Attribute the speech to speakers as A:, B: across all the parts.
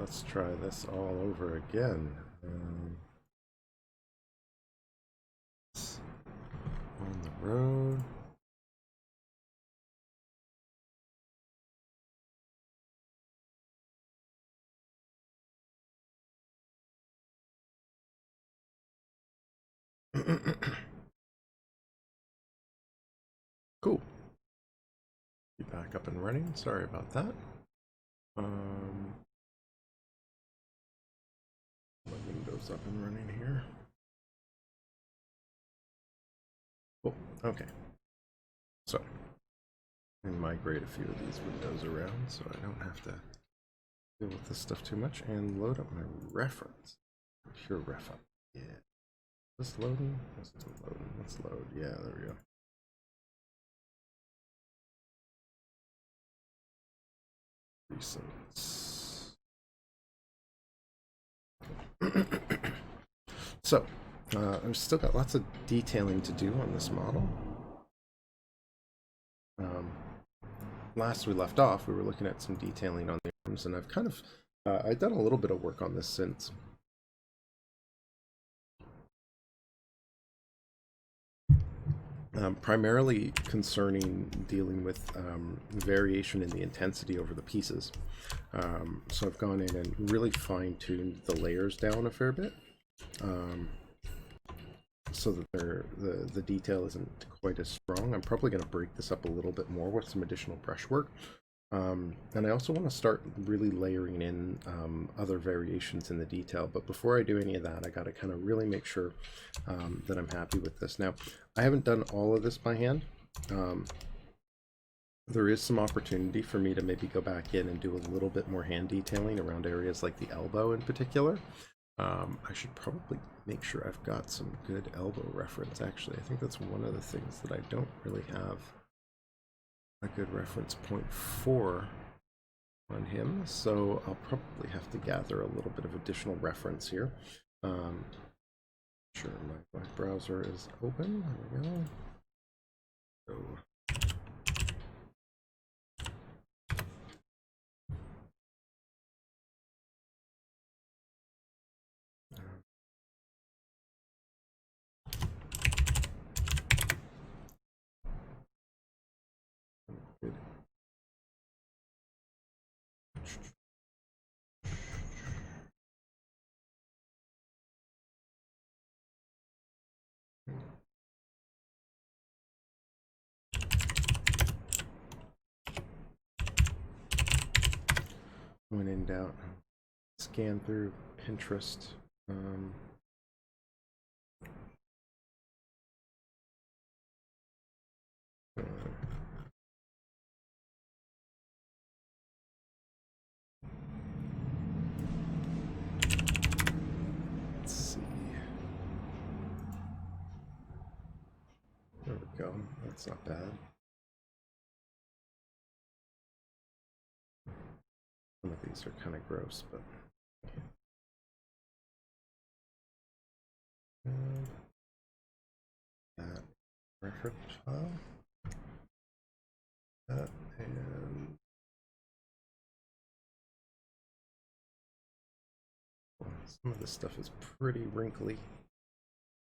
A: let's try this all over again. On the road. Cool. Be back up and running. Sorry about that. My Windows up and running here. Cool. Okay. So, I migrate a few of these windows around so I don't have to deal with this stuff too much, and load up my reference. Pure reference. Yeah. Is this loading? This isn't loading. Let's load. Yeah, there we go. Recents. So, I've still got lots of detailing to do on this model. Last we left off, we were looking at some detailing on the arms, and I've kind of I've done a little bit of work on this since. Primarily concerning dealing with variation in the intensity over the pieces. So I've gone in and really fine-tuned the layers down a fair bit, so that the detail isn't quite as strong. I'm probably going to break this up a little bit more with some additional brushwork. And I also want to start really layering in other variations in the detail. But before I do any of that, I got to kind of really make sure that I'm happy with this. Now, I haven't done all of this by hand. There is some opportunity for me to maybe go back in and do a little bit more hand detailing around areas like the elbow in particular. I should probably make sure I've got some good elbow reference, actually. I think that's one of the things that I don't really have a good reference point for on him, so I'll probably have to gather a little bit of additional reference here. Sure, my browser is open. There we go. So, good. When in doubt, scan through Pinterest. Let's see. There we go. That's not bad. Some of these are kind of gross, but that reference file, that, and some of this stuff is pretty wrinkly.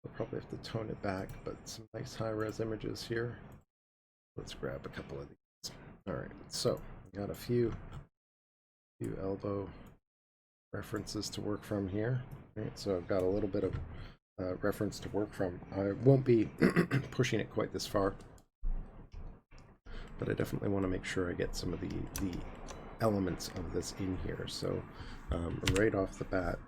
A: I'll probably have to tone it back, but some nice high-res images here. Let's grab a couple of these. All right, so I got a few elbow references to work from here. Right, so I've got a little bit of reference to work from. I won't be pushing it quite this far, but I definitely want to make sure I get some of the elements of this in here. So right off the bat,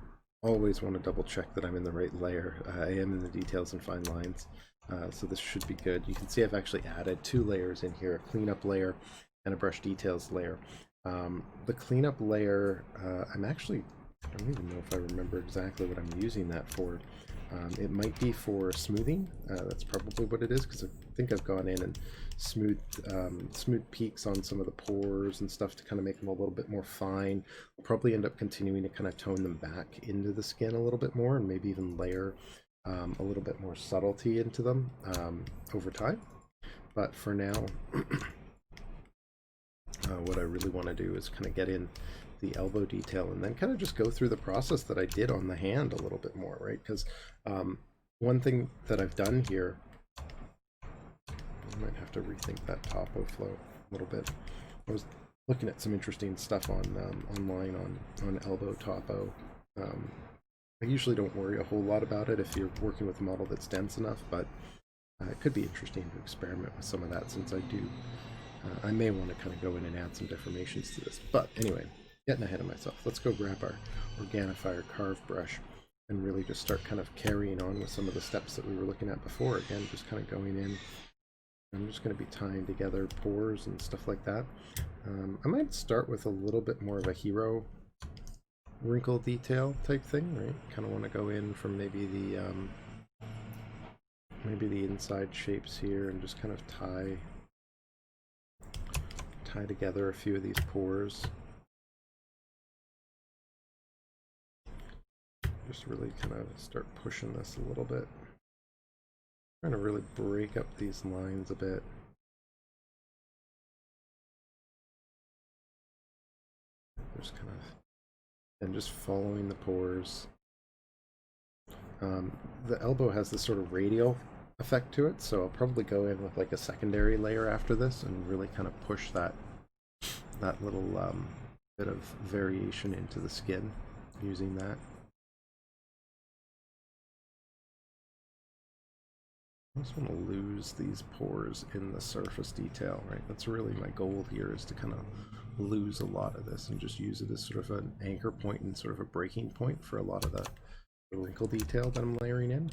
A: always want to double check that I'm in the right layer. I am in the details and fine lines, so this should be good. You can see I've actually added 2 layers in here, a cleanup layer and a brush details layer. The cleanup layer, I don't even know if I remember exactly what I'm using that for. It might be for smoothing. That's probably what it is, because I think I've gone in and smoothed peaks on some of the pores and stuff to kind of make them a little bit more fine. I'll probably end up continuing to kind of tone them back into the skin a little bit more, and maybe even layer a little bit more subtlety into them over time. But for now, what I really want to do is kind of get in the elbow detail, and then kind of just go through the process that I did on the hand a little bit more, right? Because one thing that I've done here, I might have to rethink that topo flow a little bit. I was looking at some interesting stuff on online on elbow topo. I usually don't worry a whole lot about it if you're working with a model that's dense enough, but it could be interesting to experiment with some of that, since I do. I may want to kind of go in and add some deformations to this. But anyway, getting ahead of myself. Let's go grab our Organifier carve brush and really just start kind of carrying on with some of the steps that we were looking at before. Again, just kind of going in. I'm just going to be tying together pores and stuff like that. I might start with a little bit more of a hero wrinkle detail type thing, right? Kind of want to go in from maybe the inside shapes here and just kind of tie together a few of these pores. Just really kind of start pushing this a little bit. Trying to really break up these lines a bit. Just kind of, and just following the pores. The elbow has this sort of radial effect to it, so I'll probably go in with like a secondary layer after this and really kind of push that little bit of variation into the skin using that. I just want to lose these pores in the surface detail, right? That's really my goal here, is to kind of lose a lot of this and just use it as sort of an anchor point and sort of a breaking point for a lot of the wrinkle detail that I'm layering in.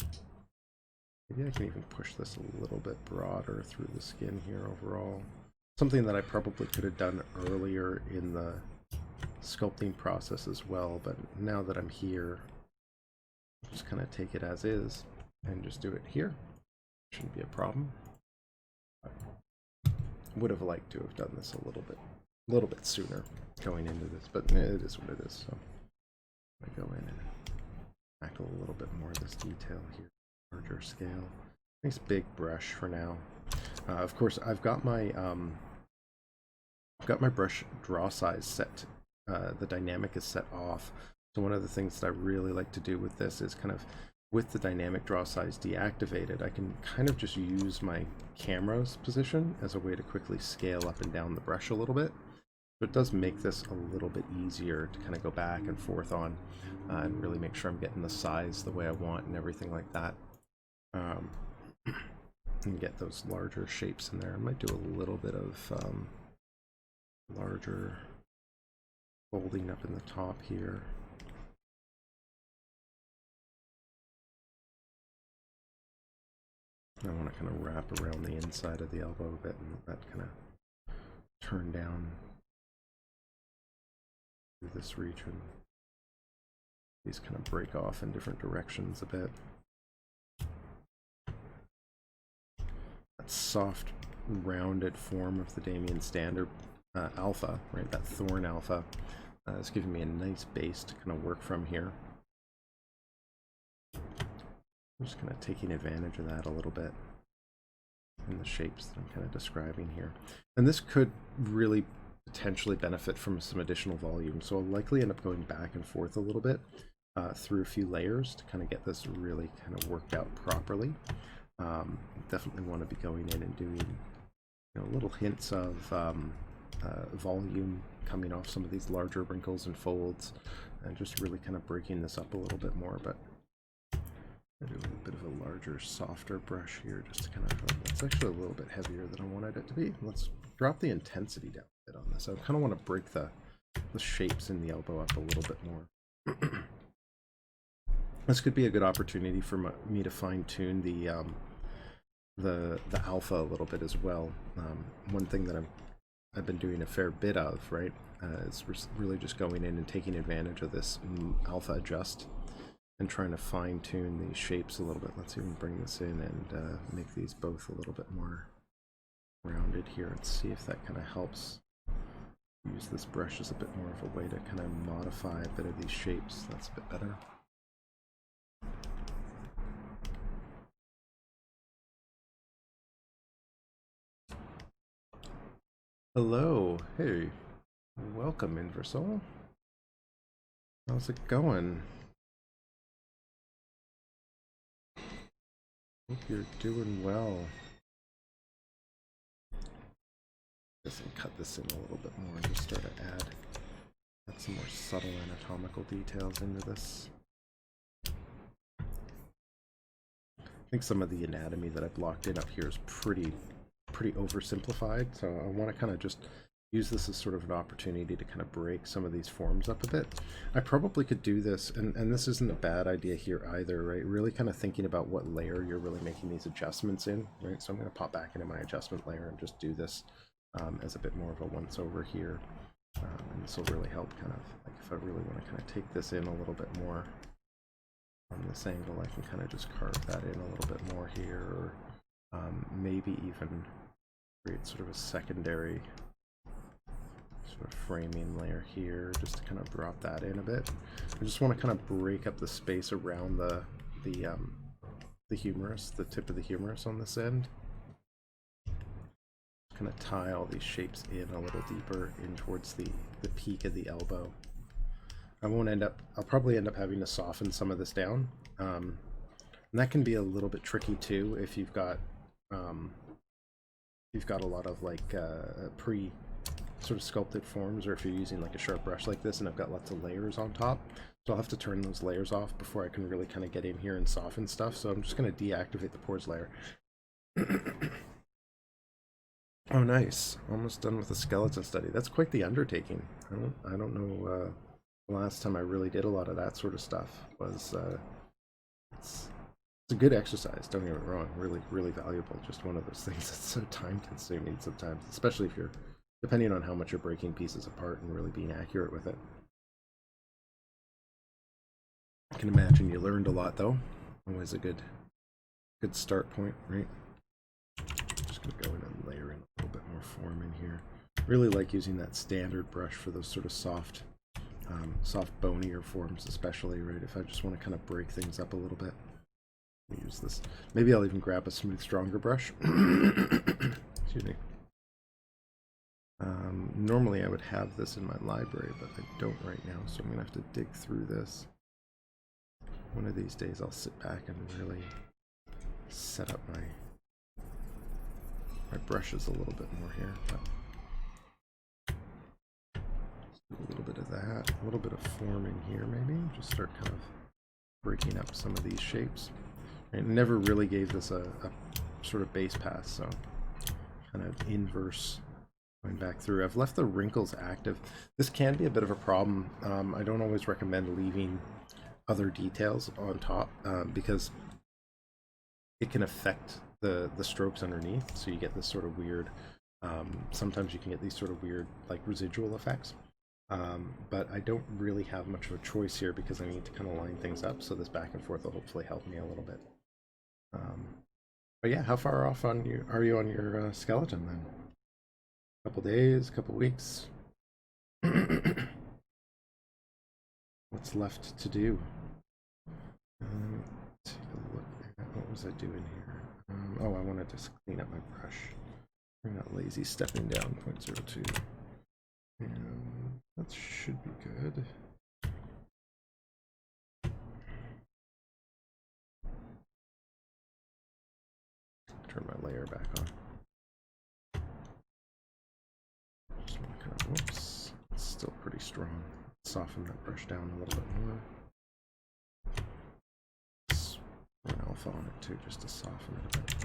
A: Maybe I can even push this a little bit broader through the skin here overall. Something that I probably could have done earlier in the sculpting process as well, but now that I'm here, just kind of take it as is and just do it here. Shouldn't be a problem. Would have liked to have done this a little bit sooner going into this, but it is what it is. So I go in and tackle a little bit more of this detail here, larger scale. Nice big brush for now. Of course, I've got my brush draw size set. The dynamic is set off. So one of the things that I really like to do with this is kind of, with the dynamic draw size deactivated, I can kind of just use my camera's position as a way to quickly scale up and down the brush a little bit. So it does make this a little bit easier to kind of go back and forth on and really make sure I'm getting the size the way I want and everything like that. And get those larger shapes in there. I might do a little bit of larger folding up in the top here. I want to kind of wrap around the inside of the elbow a bit and let that kind of turn down through this region. These kind of break off in different directions a bit. That soft, rounded form of the Damien Standard alpha, right? That thorn alpha is giving me a nice base to kind of work from here. I'm just kind of taking advantage of that a little bit in the shapes that I'm kind of describing here. And this could really potentially benefit from some additional volume. So I'll likely end up going back and forth a little bit through a few layers to kind of get this really kind of worked out properly. Definitely want to be going in and doing, you know, little hints of volume coming off some of these larger wrinkles and folds, and just really kind of breaking this up a little bit more. But I do a little bit of a larger, softer brush here, just to kind of, it's actually a little bit heavier than I wanted it to be. Let's drop the intensity down a bit on this. I kind of want to break the shapes in the elbow up a little bit more. This could be a good opportunity for me to fine-tune the alpha a little bit as well. One thing that I've been doing a fair bit of, right, is really just going in and taking advantage of this alpha adjust and trying to fine-tune these shapes a little bit. Let's even bring this in and make these both a little bit more rounded here and see if that kind of helps. Use this brush as a bit more of a way to kind of modify a bit of these shapes. That's a bit better. Hello, hey, welcome Inversol. How's it going? Hope you're doing well. Guess I'll cut this in a little bit more and just start to add some more subtle anatomical details into this. I think some of the anatomy that I blocked in up here is pretty oversimplified, so I want to kind of just use this as sort of an opportunity to kind of break some of these forms up a bit. I probably could do this, and this isn't a bad idea here either, right? Really kind of thinking about what layer you're really making these adjustments in, right? So I'm going to pop back into my adjustment layer and just do this as a bit more of a once over here. And this will really help kind of, like if I really want to kind of take this in a little bit more on this angle, I can kind of just carve that in a little bit more here, or maybe even create sort of a secondary sort of framing layer here just to kind of drop that in a bit. I just want to kind of break up the space around the humerus, the tip of the humerus on this end. Kind of tie all these shapes in a little deeper in towards the peak of the elbow. I'll probably end up having to soften some of this down. And that can be a little bit tricky too if you've got a lot of like pre sort of sculpted forms, or if you're using like a sharp brush like this and I've got lots of layers on top. So I'll have to turn those layers off before I can really kind of get in here and soften stuff. So I'm just going to deactivate the pores layer. Oh, nice. Almost done with the skeleton study. That's quite the undertaking. I don't know the last time I really did a lot of that sort of stuff. Was it's a good exercise, don't get me wrong. Really valuable. Just one of those things that's so time consuming sometimes, especially if you're depending on how much you're breaking pieces apart and really being accurate with it. I can imagine you learned a lot though. Always a good start point, right? Just gonna go in and layer in a little bit more form in here. Really like using that standard brush for those sort of soft bonier forms, especially, right? If I just want to kind of break things up a little bit. Use this. Maybe I'll even grab a smooth, stronger brush. Excuse me. Normally I would have this in my library, but I don't right now, so I'm gonna have to dig through this. One of these days I'll sit back and really set up my brushes a little bit more here. But let's do a little bit of that, a little bit of form in here maybe. Just start kind of breaking up some of these shapes. It never really gave this a sort of base pass, so kind of inverse going back through. I've left the wrinkles active. This can be a bit of a problem. I don't always recommend leaving other details on top because it can affect the strokes underneath, so you get this sort of weird, sometimes you can get these sort of weird like residual effects. But I don't really have much of a choice here because I need to kind of line things up, so this back and forth will hopefully help me a little bit. But yeah, how far off are you on your skeleton then? Couple days, couple weeks? What's left to do? Take a look at what was I doing here? Oh, I wanted to clean up my brush. I'm not lazy stepping down 0.02. And that should be good. Turn my layer back on. Just want to kind of, whoops, it's still pretty strong. Soften that brush down a little bit more. Run alpha on it too, just to soften it a bit.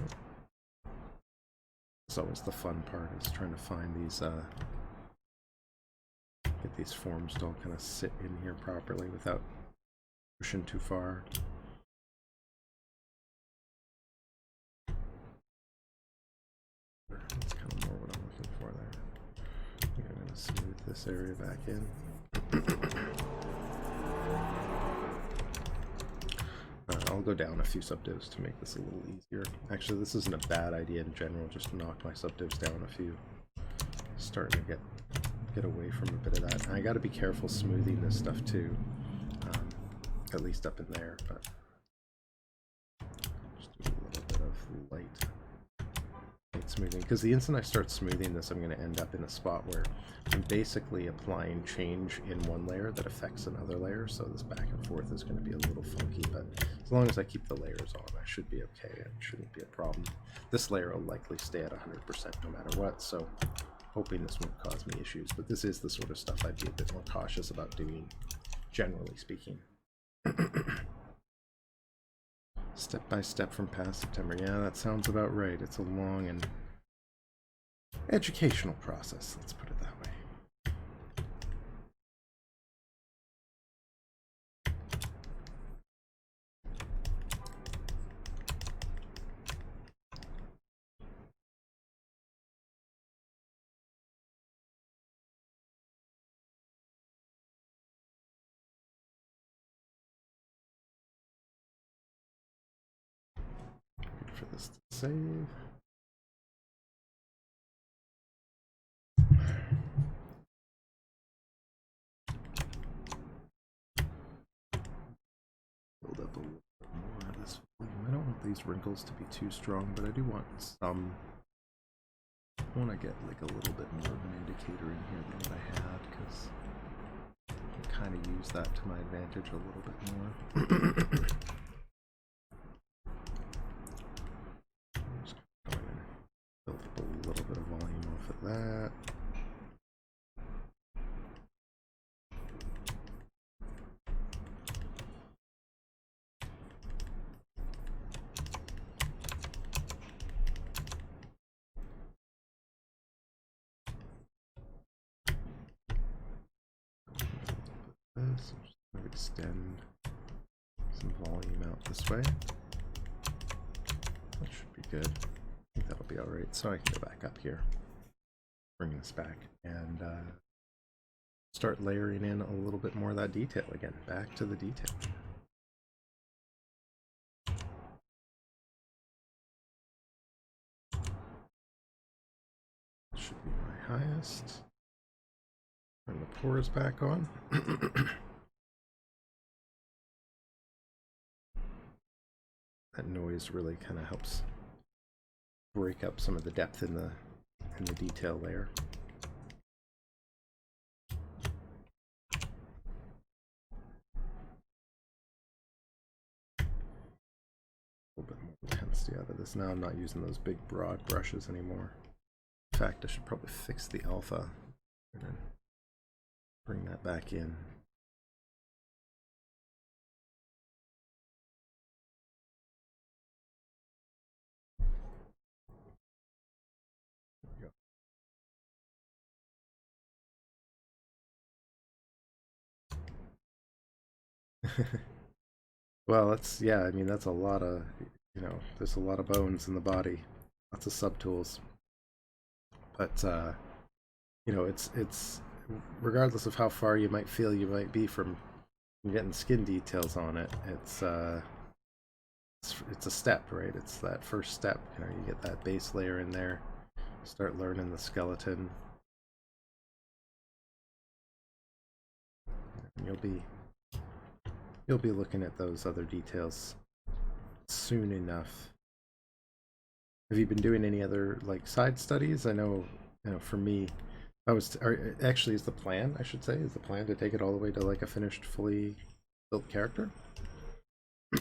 A: It's always the fun part, is trying to find these, get these forms to all kind of sit in here properly without pushing too far. That's kind of more what I'm looking for there. I think I'm going to smooth this area back in. I'll go down a few subdivs to make this a little easier. Actually, this isn't a bad idea in general, just to knock my subdivs down a few. Starting to get away from a bit of that. And I got to be careful smoothing this stuff too, at least up in there. But just do a little bit of light smoothing, because the instant I start smoothing this, I'm going to end up in a spot where I'm basically applying change in one layer that affects another layer, so this back and forth is going to be a little funky, but as long as I keep the layers on, I should be okay. It shouldn't be a problem. This layer will likely stay at 100% no matter what, so hoping this won't cause me issues, but this is the sort of stuff I'd be a bit more cautious about doing, generally speaking. Step by step from past September. Yeah, that sounds about right. It's a long and educational process, let's put it that way. Wait for this to save. Build up a little bit more of this volume. I don't want these wrinkles to be too strong, but I do want some. I want to get like a little bit more of an indicator in here than what I had, because I can kind of use that to my advantage a little bit more. Just go in and build up a little bit of volume off of that. This, I'm just going to extend some volume out this way. That should be good. I think that'll be alright. So I can go back up here, bring this back, and start layering in a little bit more of that detail again. Back to the detail. Should be my highest. Turn the pores back on. That noise really kind of helps break up some of the depth in the detail layer. A little bit more intensity out of this. Now I'm not using those big broad brushes anymore. In fact, I should probably fix the alpha and then bring that back in. There we go. Well, that's, yeah, I mean, that's a lot of, you know, there's a lot of bones in the body, lots of subtools. But, you know, it's regardless of how far you might feel you might be from getting skin details on it, it's a step, right? It's that first step. You know, you get that base layer in there, start learning the skeleton, and you'll be looking at those other details soon enough. Have you been doing any other like side studies? I know, you know, for me, actually is the plan, I should say, is the plan to take it all the way to like a finished, fully built character? A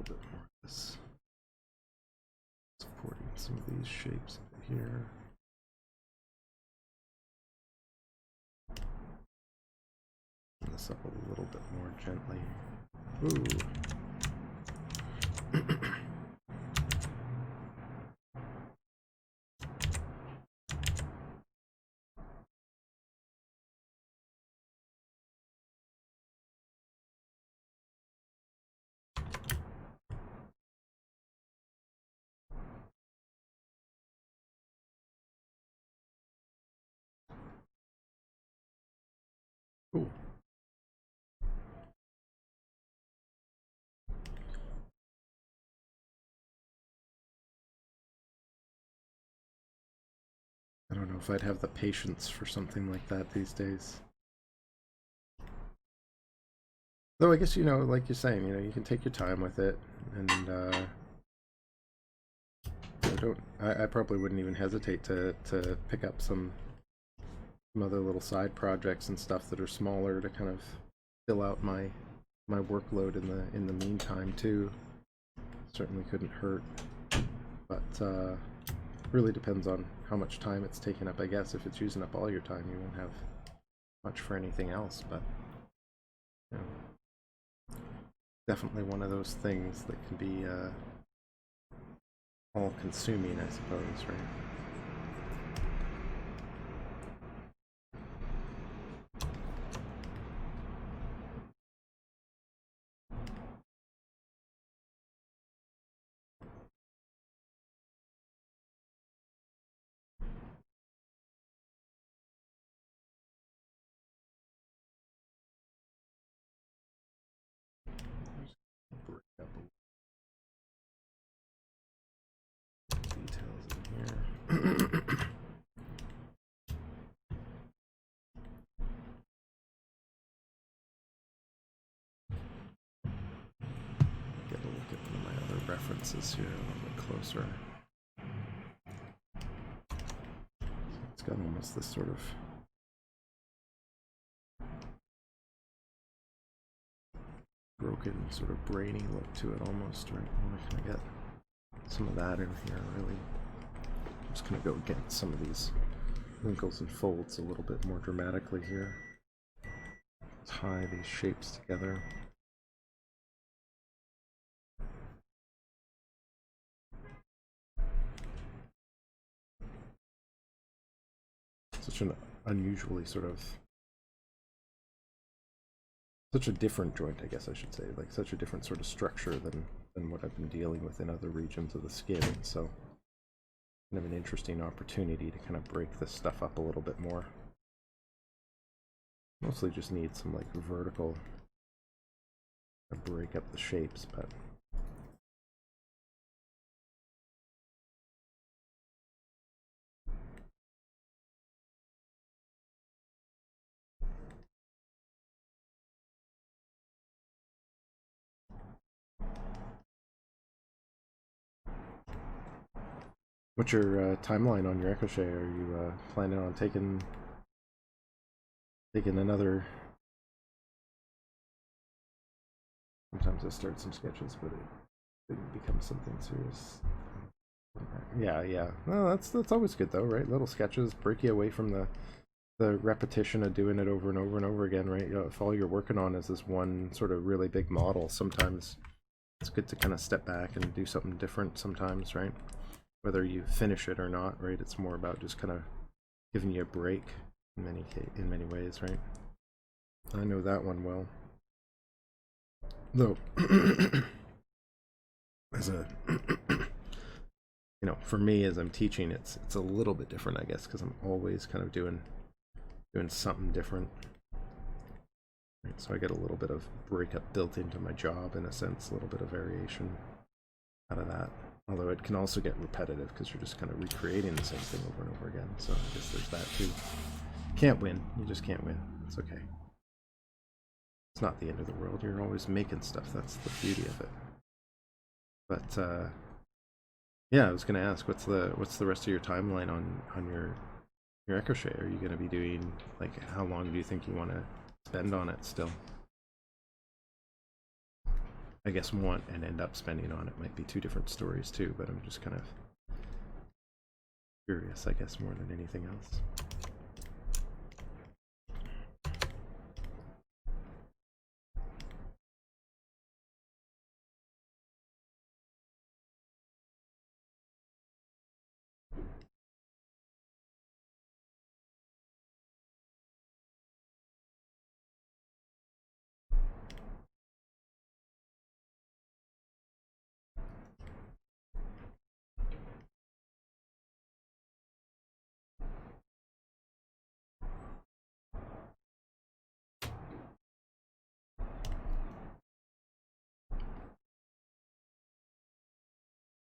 A: little bit more of this, supporting some of these shapes here. Turn this up a little bit more gently. Ooh. Cool. don't know if I'd have the patience for something like that these days. Though I guess, like you're saying, you can take your time with it, and I probably wouldn't even hesitate to pick up some other little side projects and stuff that are smaller to kind of fill out my workload in the meantime too. Certainly couldn't hurt, but really depends on how much time it's taking up. I guess if it's using up all your time, you won't have much for anything else, but definitely one of those things that can be all-consuming, I suppose, right? Break up details in here. Get a look at one of my other references here a little bit closer. It's got almost this sort of broken, sort of brainy look to it almost, right? I'm gonna get some of that in here, really. I'm just gonna go get some of these wrinkles and folds a little bit more dramatically here. Tie these shapes together. Such an unusually such a different joint, I guess I should say, like such a different sort of structure than what I've been dealing with in other regions of the skin, so kind of an interesting opportunity to kind of break this stuff up a little bit more. Mostly just need some like vertical to break up the shapes, but what's your timeline on your Ricochet? Are you planning on taking another? Sometimes I start some sketches, but it becomes something serious. Yeah. Well, that's always good though, right? Little sketches break you away from the repetition of doing it over and over and over again, right? If all you're working on is this one sort of really big model, sometimes it's good to kind of step back and do something different sometimes, right? Whether you finish it or not, right? It's more about just kind of giving you a break in many ways, right? I know that one well. Though, as a for me as I'm teaching, it's a little bit different, I guess, because I'm always kind of doing something different. Right? So I get a little bit of breakup built into my job in a sense, a little bit of variation out of that. Although it can also get repetitive because you're just kind of recreating the same thing over and over again. So I guess there's that too. Can't win. You just can't win. It's okay. It's not the end of the world. You're always making stuff. That's the beauty of it. But yeah, I was gonna ask, what's the rest of your timeline on your Ricochet? Are you gonna be doing, like, how long do you think you want to spend on it still? I guess want and end up spending on it might be two different stories too, but I'm just kind of curious, I guess, more than anything else.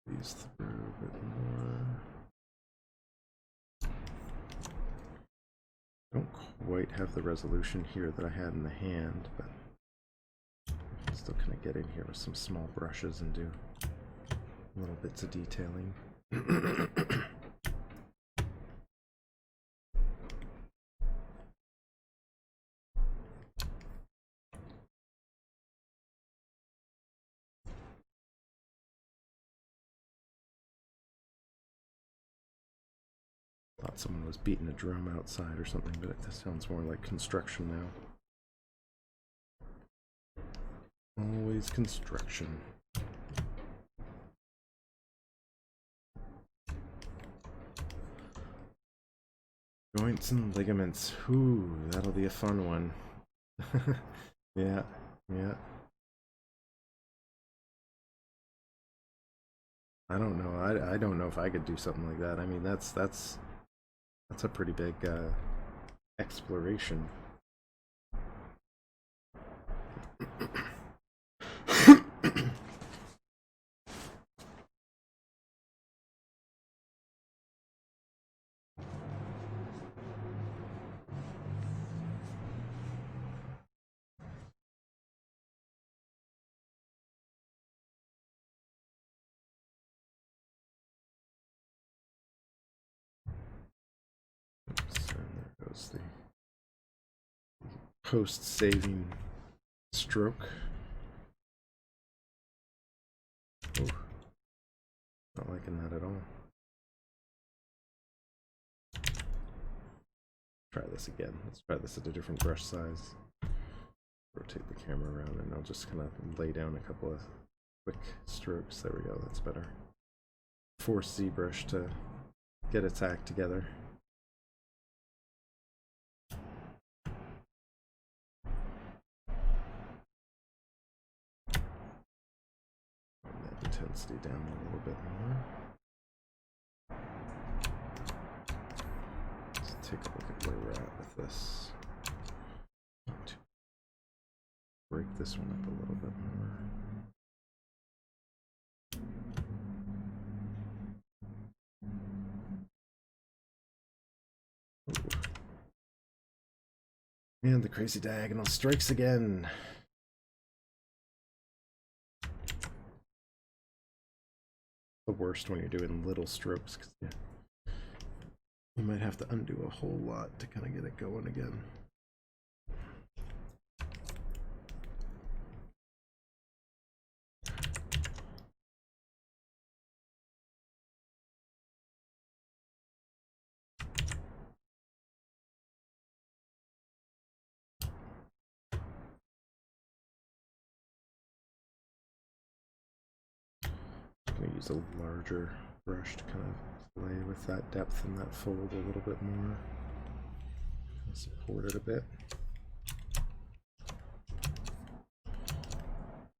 A: These through a bit more. Don't quite have the resolution here that I had in the hand, but I'm still kind of get in here with some small brushes and do little bits of detailing. Thought someone was beating a drum outside or something, but it sounds more like construction now. Always construction. Joints and ligaments. Ooh, that'll be a fun one. Yeah, yeah. I don't know. I don't know if I could do something like that. I mean, that's a pretty big exploration. Oops, and there goes the post-saving stroke. Ooh, not liking that at all. Try this again. Let's try this at a different brush size. Rotate the camera around and I'll just kind of lay down a couple of quick strokes. There we go, that's better. Force ZBrush to get its act together. Bring that intensity down a little bit more. Let's take a look at where we're at with this. Break this one up a little bit more. Ooh. And the crazy diagonal strikes again. The worst when you're doing little strokes, because you might have to undo a whole lot to kind of get it going again. I'm going to use a larger brush to kind of play with that depth and that fold a little bit more. Support it a bit.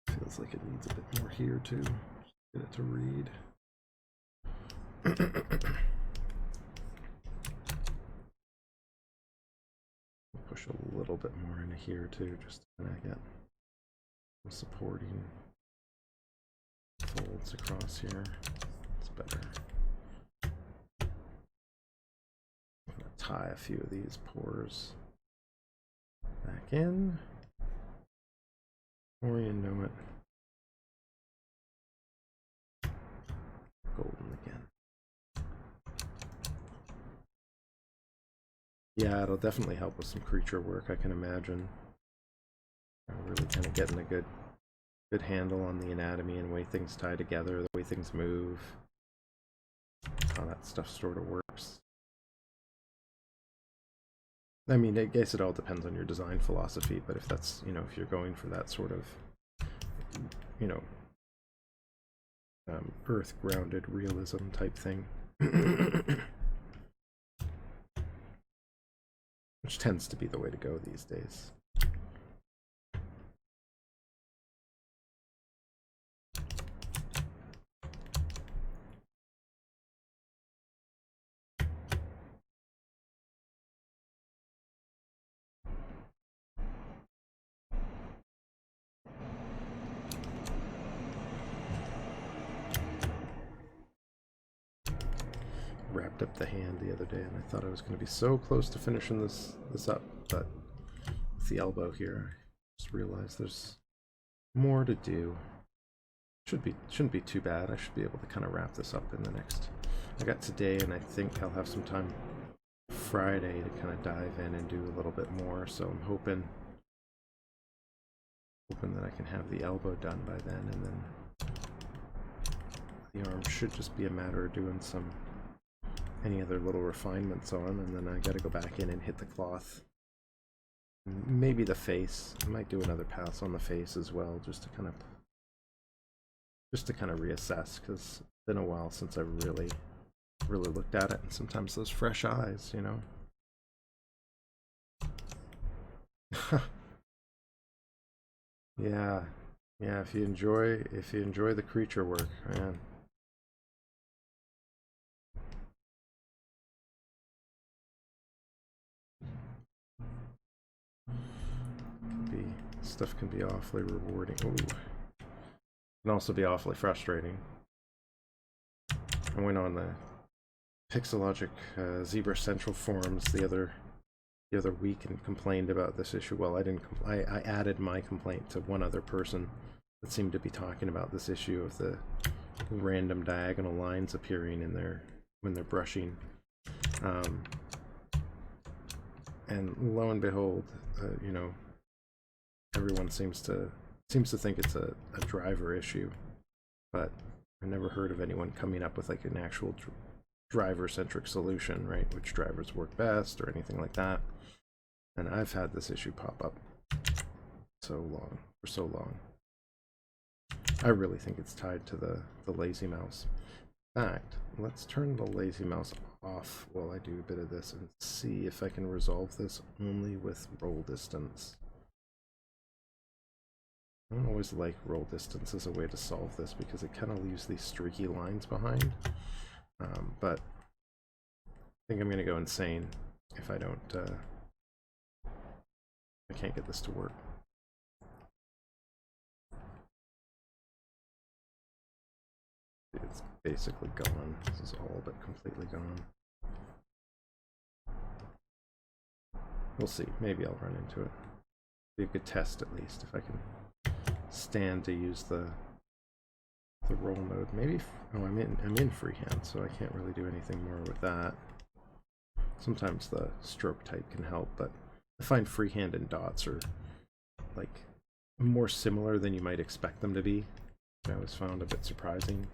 A: Feels like it needs a bit more here too. Just get it to read. Push a little bit more into here too, just to kind of get some supporting folds across here. It's better. I'm gonna tie a few of these pores back in. Or you know it. Golden again. Yeah, it'll definitely help with some creature work, I can imagine. Really kind of getting a good handle on the anatomy and the way things tie together, the way things move, how that stuff sort of works. I mean, I guess it all depends on your design philosophy, but if that's, you know, if you're going for that sort of, you know, earth-grounded realism type thing, which tends to be the way to go these days. wrapped up the hand the other day, and I thought I was going to be so close to finishing this up, but with the elbow here, I just realized there's more to do. Shouldn't be too bad. I should be able to kind of wrap this up in the next. I got today, and I think I'll have some time Friday to kind of dive in and do a little bit more. So I'm hoping that I can have the elbow done by then, and then the arm should just be a matter of doing any other little refinements on, and then I got to go back in and hit the cloth. Maybe the face. I might do another pass on the face as well, just to kind of reassess, because it's been a while since I really looked at it, and sometimes those fresh eyes, you know. Yeah, if you enjoy the creature work, man. Stuff can be awfully rewarding. Ooh. Can also be awfully frustrating. I went on the Pixelogic Zebra Central forums the other week and complained about this issue. Well, I didn't. I added my complaint to one other person that seemed to be talking about this issue of the random diagonal lines appearing in when they're brushing. And lo and behold, you know, everyone seems to think it's a driver issue, but I never heard of anyone coming up with like an actual driver-centric solution, right? Which drivers work best or anything like that. And I've had this issue pop up for so long. I really think it's tied to the lazy mouse. In fact, let's turn the lazy mouse off while I do a bit of this and see if I can resolve this only with roll distance. I don't always like roll distance as a way to solve this because it kind of leaves these streaky lines behind. But I think I'm going to go insane if I don't, I can't get this to work. It's basically gone. This is all but completely gone. We'll see. Maybe I'll run into it. Be a good test at least if I can stand to use the roll mode. Maybe I'm in freehand, so I can't really do anything more with that. Sometimes the stroke type can help, but I find freehand and dots are like more similar than you might expect them to be. I always found a bit surprising.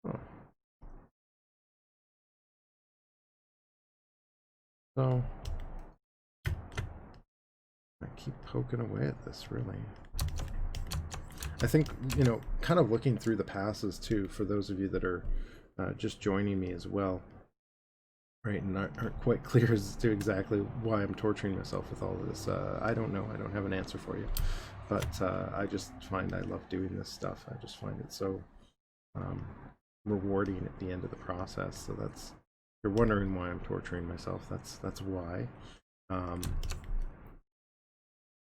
A: Oh. So I keep poking away at this, really. I think, you know, kind of looking through the passes too, for those of you that are just joining me as well, right, and aren't quite clear as to exactly why I'm torturing myself with all of this. I don't know. I don't have an answer for you, but I just find I love doing this stuff. I just find it so rewarding at the end of the process. So that's, if you're wondering why I'm torturing myself, that's why.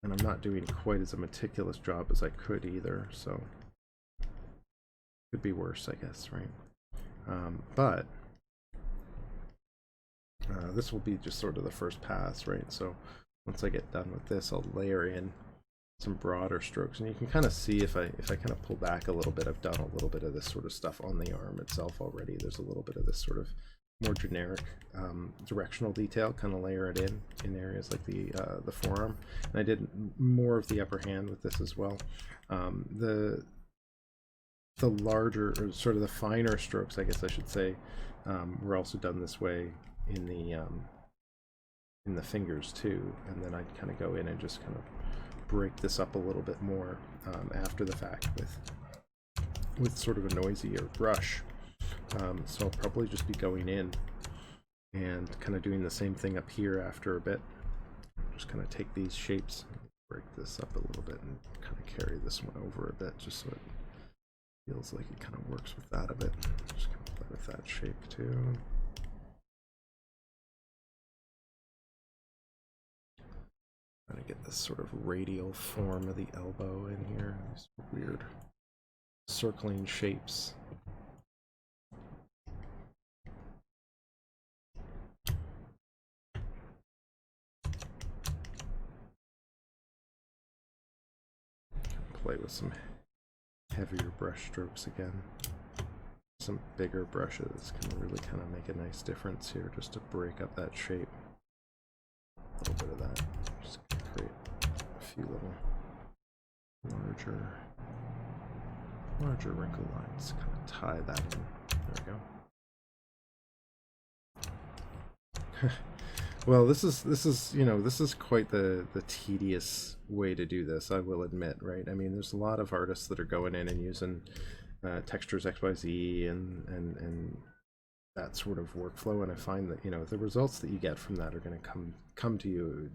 A: And I'm not doing quite as a meticulous job as I could either, so could be worse, I guess, right? But this will be just sort of the first pass, right? So once I get done with this, I'll layer in some broader strokes, and you can kind of see if I kind of pull back a little bit, I've done a little bit of this sort of stuff on the arm itself already. There's a little bit of this sort of more generic directional detail, kind of layer it in areas like the forearm, and I did more of the upper hand with this as well. The larger, or sort of the finer strokes, I guess I should say, were also done this way in the fingers too, and then I'd kind of go in and just kind of break this up a little bit more after the fact with sort of a noisier brush. So I'll probably just be going in and kind of doing the same thing up here after a bit. Just kind of take these shapes, break this up a little bit, and kind of carry this one over a bit, just so it Feels like it kind of works with that a bit. Just gonna play with that shape too. Trying to get this sort of radial form of the elbow in here. These weird circling shapes. Play with some heavier brush strokes again. Some bigger brushes can really kind of make a nice difference here, just to break up that shape. A little bit of that. Just create a few little larger wrinkle lines. Kind of tie that in. There we go. Well, this is you know, this is quite the tedious way to do this, I will admit, right? I mean, there's a lot of artists that are going in and using textures XYZ and that sort of workflow, and I find that, you know, the results that you get from that are going to come to you,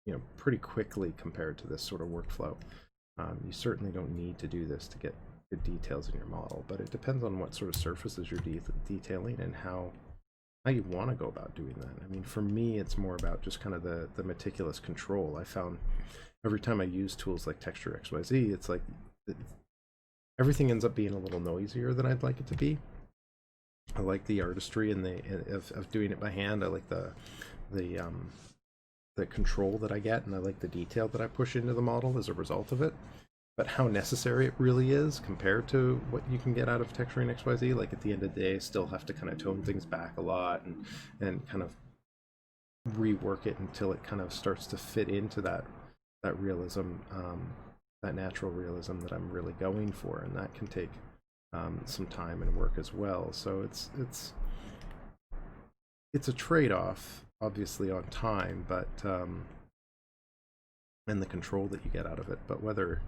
A: you know, pretty quickly compared to this sort of workflow. You certainly don't need to do this to get good details in your model, but it depends on what sort of surfaces you're detailing and how you want to go about doing that. I mean, for me, it's more about just kind of the meticulous control. I found every time I use tools like Texture XYZ, it's like everything ends up being a little noisier than I'd like it to be. I like the artistry and of doing it by hand. I like the control that I get, and I like the detail that I push into the model as a result of it. But how necessary it really is compared to what you can get out of texturing XYZ, like at the end of the day, I still have to kind of tone things back a lot and kind of rework it until it kind of starts to fit into that realism, that natural realism that I'm really going for, and that can take some time and work as well. So it's a trade-off, obviously, on time, but and the control that you get out of it. But whether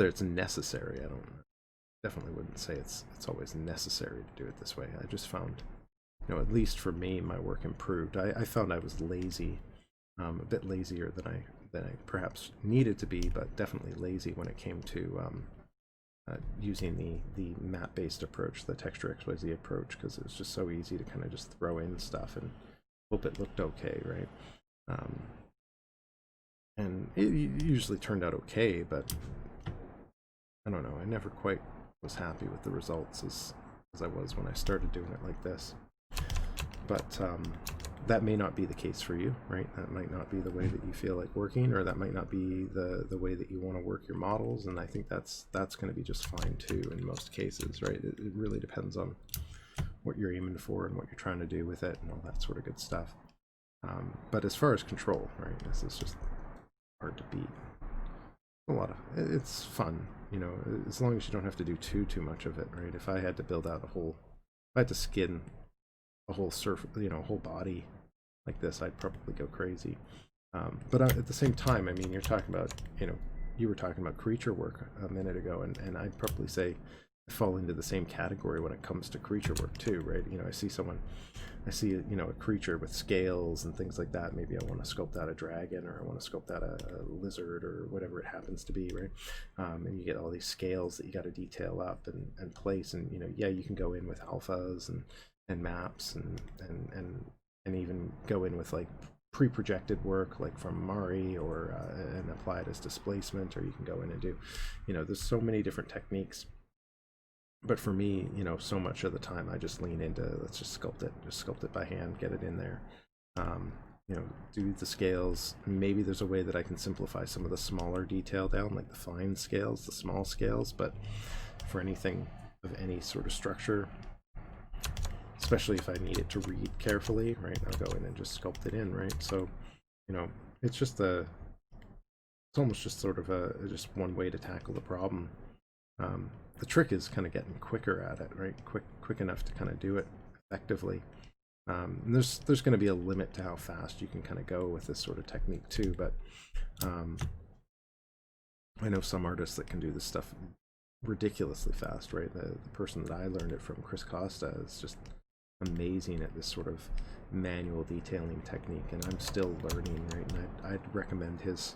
A: it's necessary, I definitely wouldn't say it's always necessary to do it this way. I just found, you know, at least for me, my work improved. I found I was lazy, a bit lazier than I perhaps needed to be, but definitely lazy when it came to using the map-based approach, the Texture XYZ approach, because it was just so easy to kind of just throw in stuff and hope it looked okay, right? And it usually turned out okay, but I don't know, I never quite was happy with the results as I was when I started doing it like this. But that may not be the case for you, right? That might not be the way that you feel like working, or that might not be the way that you want to work your models, and I think that's going to be just fine too in most cases, right? It really depends on what you're aiming for and what you're trying to do with it and all that sort of good stuff. But as far as control, right, this is just hard to beat. It's fun, you know, as long as you don't have to do too much of it, right? If I had to build out if I had to skin a whole surface, you know, a whole body like this, I'd probably go crazy. But at the same time, I mean, you're talking about, you know, you were talking about creature work a minute ago, and I'd probably say I fall into the same category when it comes to creature work too, right? You know, I see, you know, a creature with scales and things like that. Maybe I want to sculpt out a dragon, or I want to sculpt out a lizard, or whatever it happens to be, right? And you get all these scales that you got to detail up and place, and, you know, yeah, you can go in with alphas and maps and even go in with like pre-projected work like from Mari, or and apply it as displacement, or you can go in and do, you know, there's so many different techniques. But for me, you know, so much of the time I just lean into, let's just sculpt it by hand, get it in there, you know, do the scales. Maybe there's a way that I can simplify some of the smaller detail down, like the fine scales, the small scales, but for anything of any sort of structure, especially if I need it to read carefully, right, I'll go in and just sculpt it in, right? So, you know, it's just it's almost just sort of just one way to tackle the problem. The trick is kind of getting quicker at it, right? Quick enough to kind of do it effectively. And there's going to be a limit to how fast you can kind of go with this sort of technique too, but I know some artists that can do this stuff ridiculously fast, right? The person that I learned it from, Chris Costa, is just amazing at this sort of manual detailing technique, and I'm still learning, right? And I'd recommend his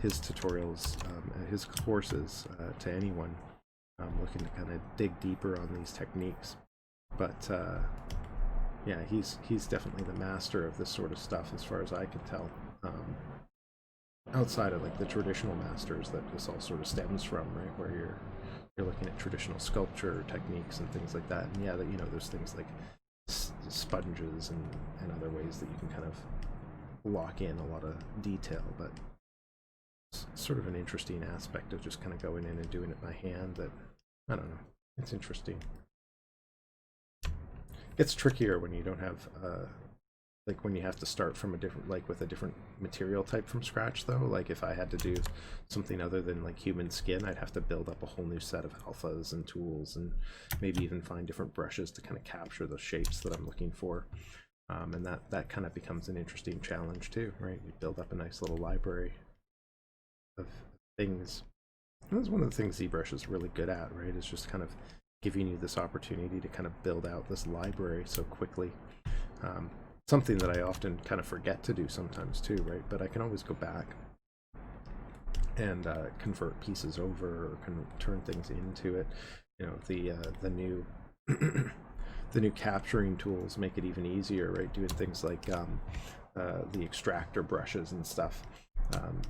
A: tutorials, his courses to anyone looking to kind of dig deeper on these techniques. But yeah, he's definitely the master of this sort of stuff, as far as I can tell. Outside of like the traditional masters that this all sort of stems from, right? Where you're looking at traditional sculpture techniques and things like that. And yeah, that, you know, there's things like sponges and other ways that you can kind of lock in a lot of detail, but it's sort of an interesting aspect of just kind of going in and doing it by hand that, I don't know, it's interesting. It's trickier when you don't have like when you have to start from a different, like with a different material type from scratch though. Like if I had to do something other than like human skin, I'd have to build up a whole new set of alphas and tools, and maybe even find different brushes to kind of capture the shapes that I'm looking for. And that kind of becomes an interesting challenge too, right? You build up a nice little library of things. And that's one of the things ZBrush is really good at, right? Is just kind of giving you this opportunity to kind of build out this library so quickly. Something that I often kind of forget to do sometimes too, right? But I can always go back and convert pieces over, or turn things into it. You know, the new the new capturing tools make it even easier, right? Doing things like the extractor brushes and stuff,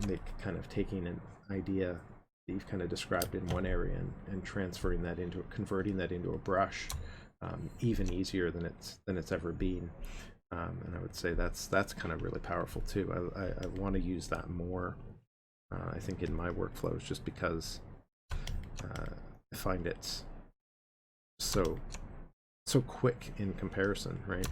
A: make kind of taking an idea that you've kind of described in one area and transferring that into, converting that into a brush, even easier than it's ever been. And I would say that's kind of really powerful too. I want to use that more, I think, in my workflows, just because I find it so quick in comparison, right?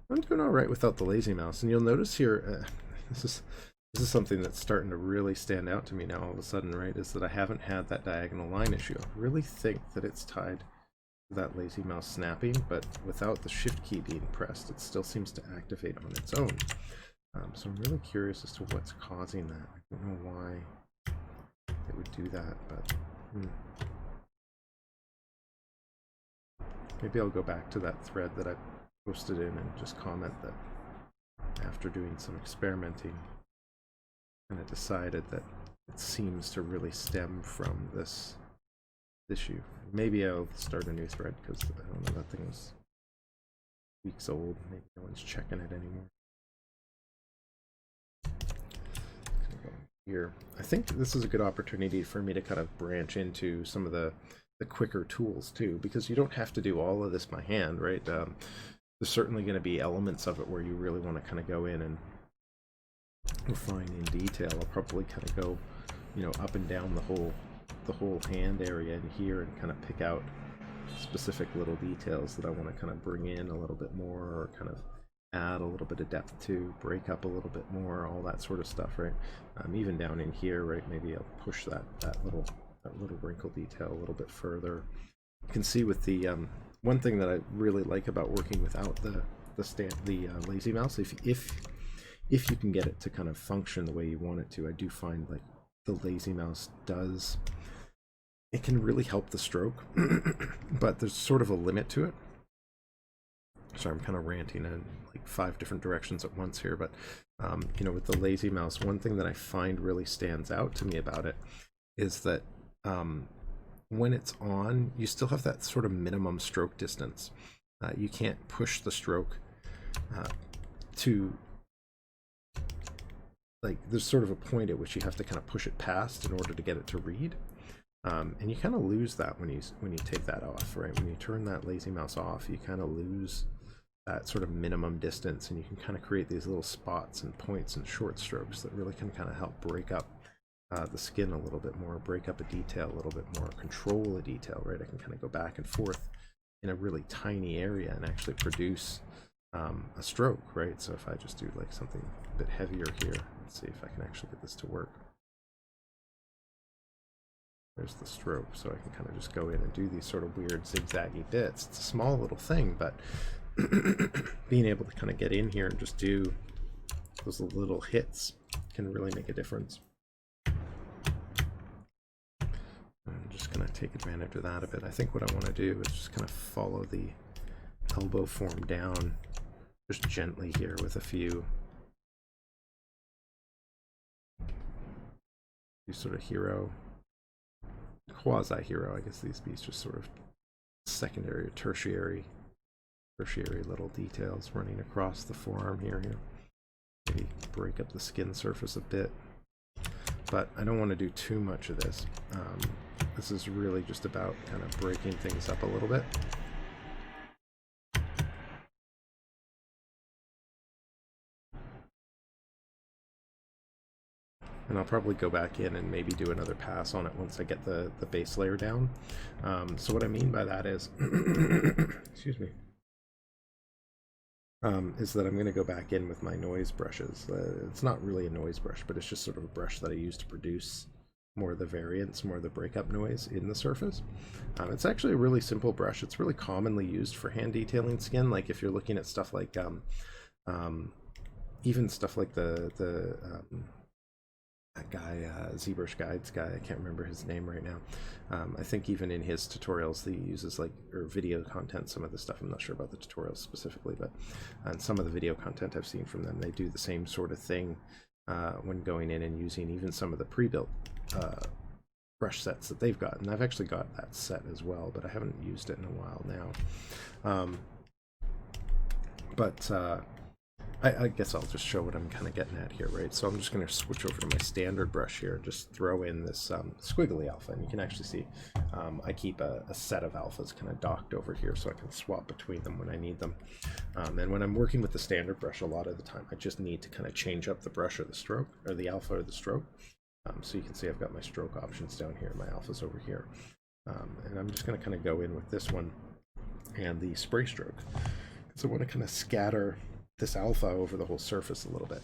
A: I'm doing all right without the lazy mouse, and you'll notice here, this is something that's starting to really stand out to me now all of a sudden, right? Is that I haven't had that diagonal line issue. I really think that it's tied to that lazy mouse snapping, but without the shift key being pressed, it still seems to activate on its own. So I'm really curious as to what's causing that. I don't know why it would do that, but maybe I'll go back to that thread that I posted in and just comment that after doing some experimenting, kind of decided that it seems to really stem from this issue. Maybe I'll start a new thread, because I don't know, that thing was weeks old. Maybe no one's checking it anymore. Here, I think this is a good opportunity for me to kind of branch into some of the quicker tools too, because you don't have to do all of this by hand, right? There's certainly going to be elements of it where you really want to kind of go in and refine in detail. I'll probably kind of go, you know, up and down the whole hand area in here, and kind of pick out specific little details that I want to kind of bring in a little bit more, or kind of add a little bit of depth to, break up a little bit more, all that sort of stuff, right? Even down in here, right? Maybe I'll push that little wrinkle detail a little bit further. You can see with the one thing that I really like about working without the lazy mouse, if you can get it to kind of function the way you want it to, I do find like the lazy mouse does, it can really help the stroke, but there's sort of a limit to it. Sorry, I'm kind of ranting in like 5 different directions at once here, but you know, with the lazy mouse, one thing that I find really stands out to me about it is that when it's on, you still have that sort of minimum stroke distance. You can't push the stroke to, like, there's sort of a point at which you have to kind of push it past in order to get it to read. And you kind of lose that when you take that off, right? When you turn that lazy mouse off, you kind of lose that sort of minimum distance, and you can kind of create these little spots and points and short strokes that really can kind of help break up the skin a little bit more, break up a detail a little bit more, control a detail, right? I can kind of go back and forth in a really tiny area and actually produce a stroke, right? So if I just do like something a bit heavier here, let's see if I can actually get this to work. There's the stroke, so I can kind of just go in and do these sort of weird zigzaggy bits. It's a small little thing, but being able to kind of get in here and just do those little hits can really make a difference. I'm just going to take advantage of that a bit. I think what I want to do is just kind of follow the elbow form down just gently here with a few sort of hero, quasi-hero, I guess these be just sort of secondary or tertiary little details running across the forearm here. Maybe break up the skin surface a bit, but I don't want to do too much of this. This is really just about kind of breaking things up a little bit. And I'll probably go back in and maybe do another pass on it once I get the base layer down. So what I mean by that is, excuse me, is that I'm going to go back in with my noise brushes. It's not really a noise brush, but it's just sort of a brush that I use to produce more of the variance, more of the breakup noise in the surface. It's actually a really simple brush. It's really commonly used for hand detailing skin. Like if you're looking at stuff like, even stuff like that guy, ZBrush Guides guy, I can't remember his name right now. I think even in his tutorials he uses or video content, some of the stuff, I'm not sure about the tutorials specifically, but on some of the video content I've seen from them, they do the same sort of thing when going in and using even some of the pre-built brush sets that they've got. And I've actually got that set as well, but I haven't used it in a while now. I guess I'll just show what I'm kind of getting at here, right? So I'm just going to switch over to my standard brush here and just throw in this squiggly alpha. And you can actually see I keep a set of alphas kind of docked over here so I can swap between them when I need them. And when I'm working with the standard brush, a lot of the time I just need to kind of change up the brush or the stroke, or the alpha or the stroke. So you can see I've got my stroke options down here, my alphas over here. And I'm just going to kind of go in with this one and the spray stroke. So I want to kind of scatter this alpha over the whole surface a little bit.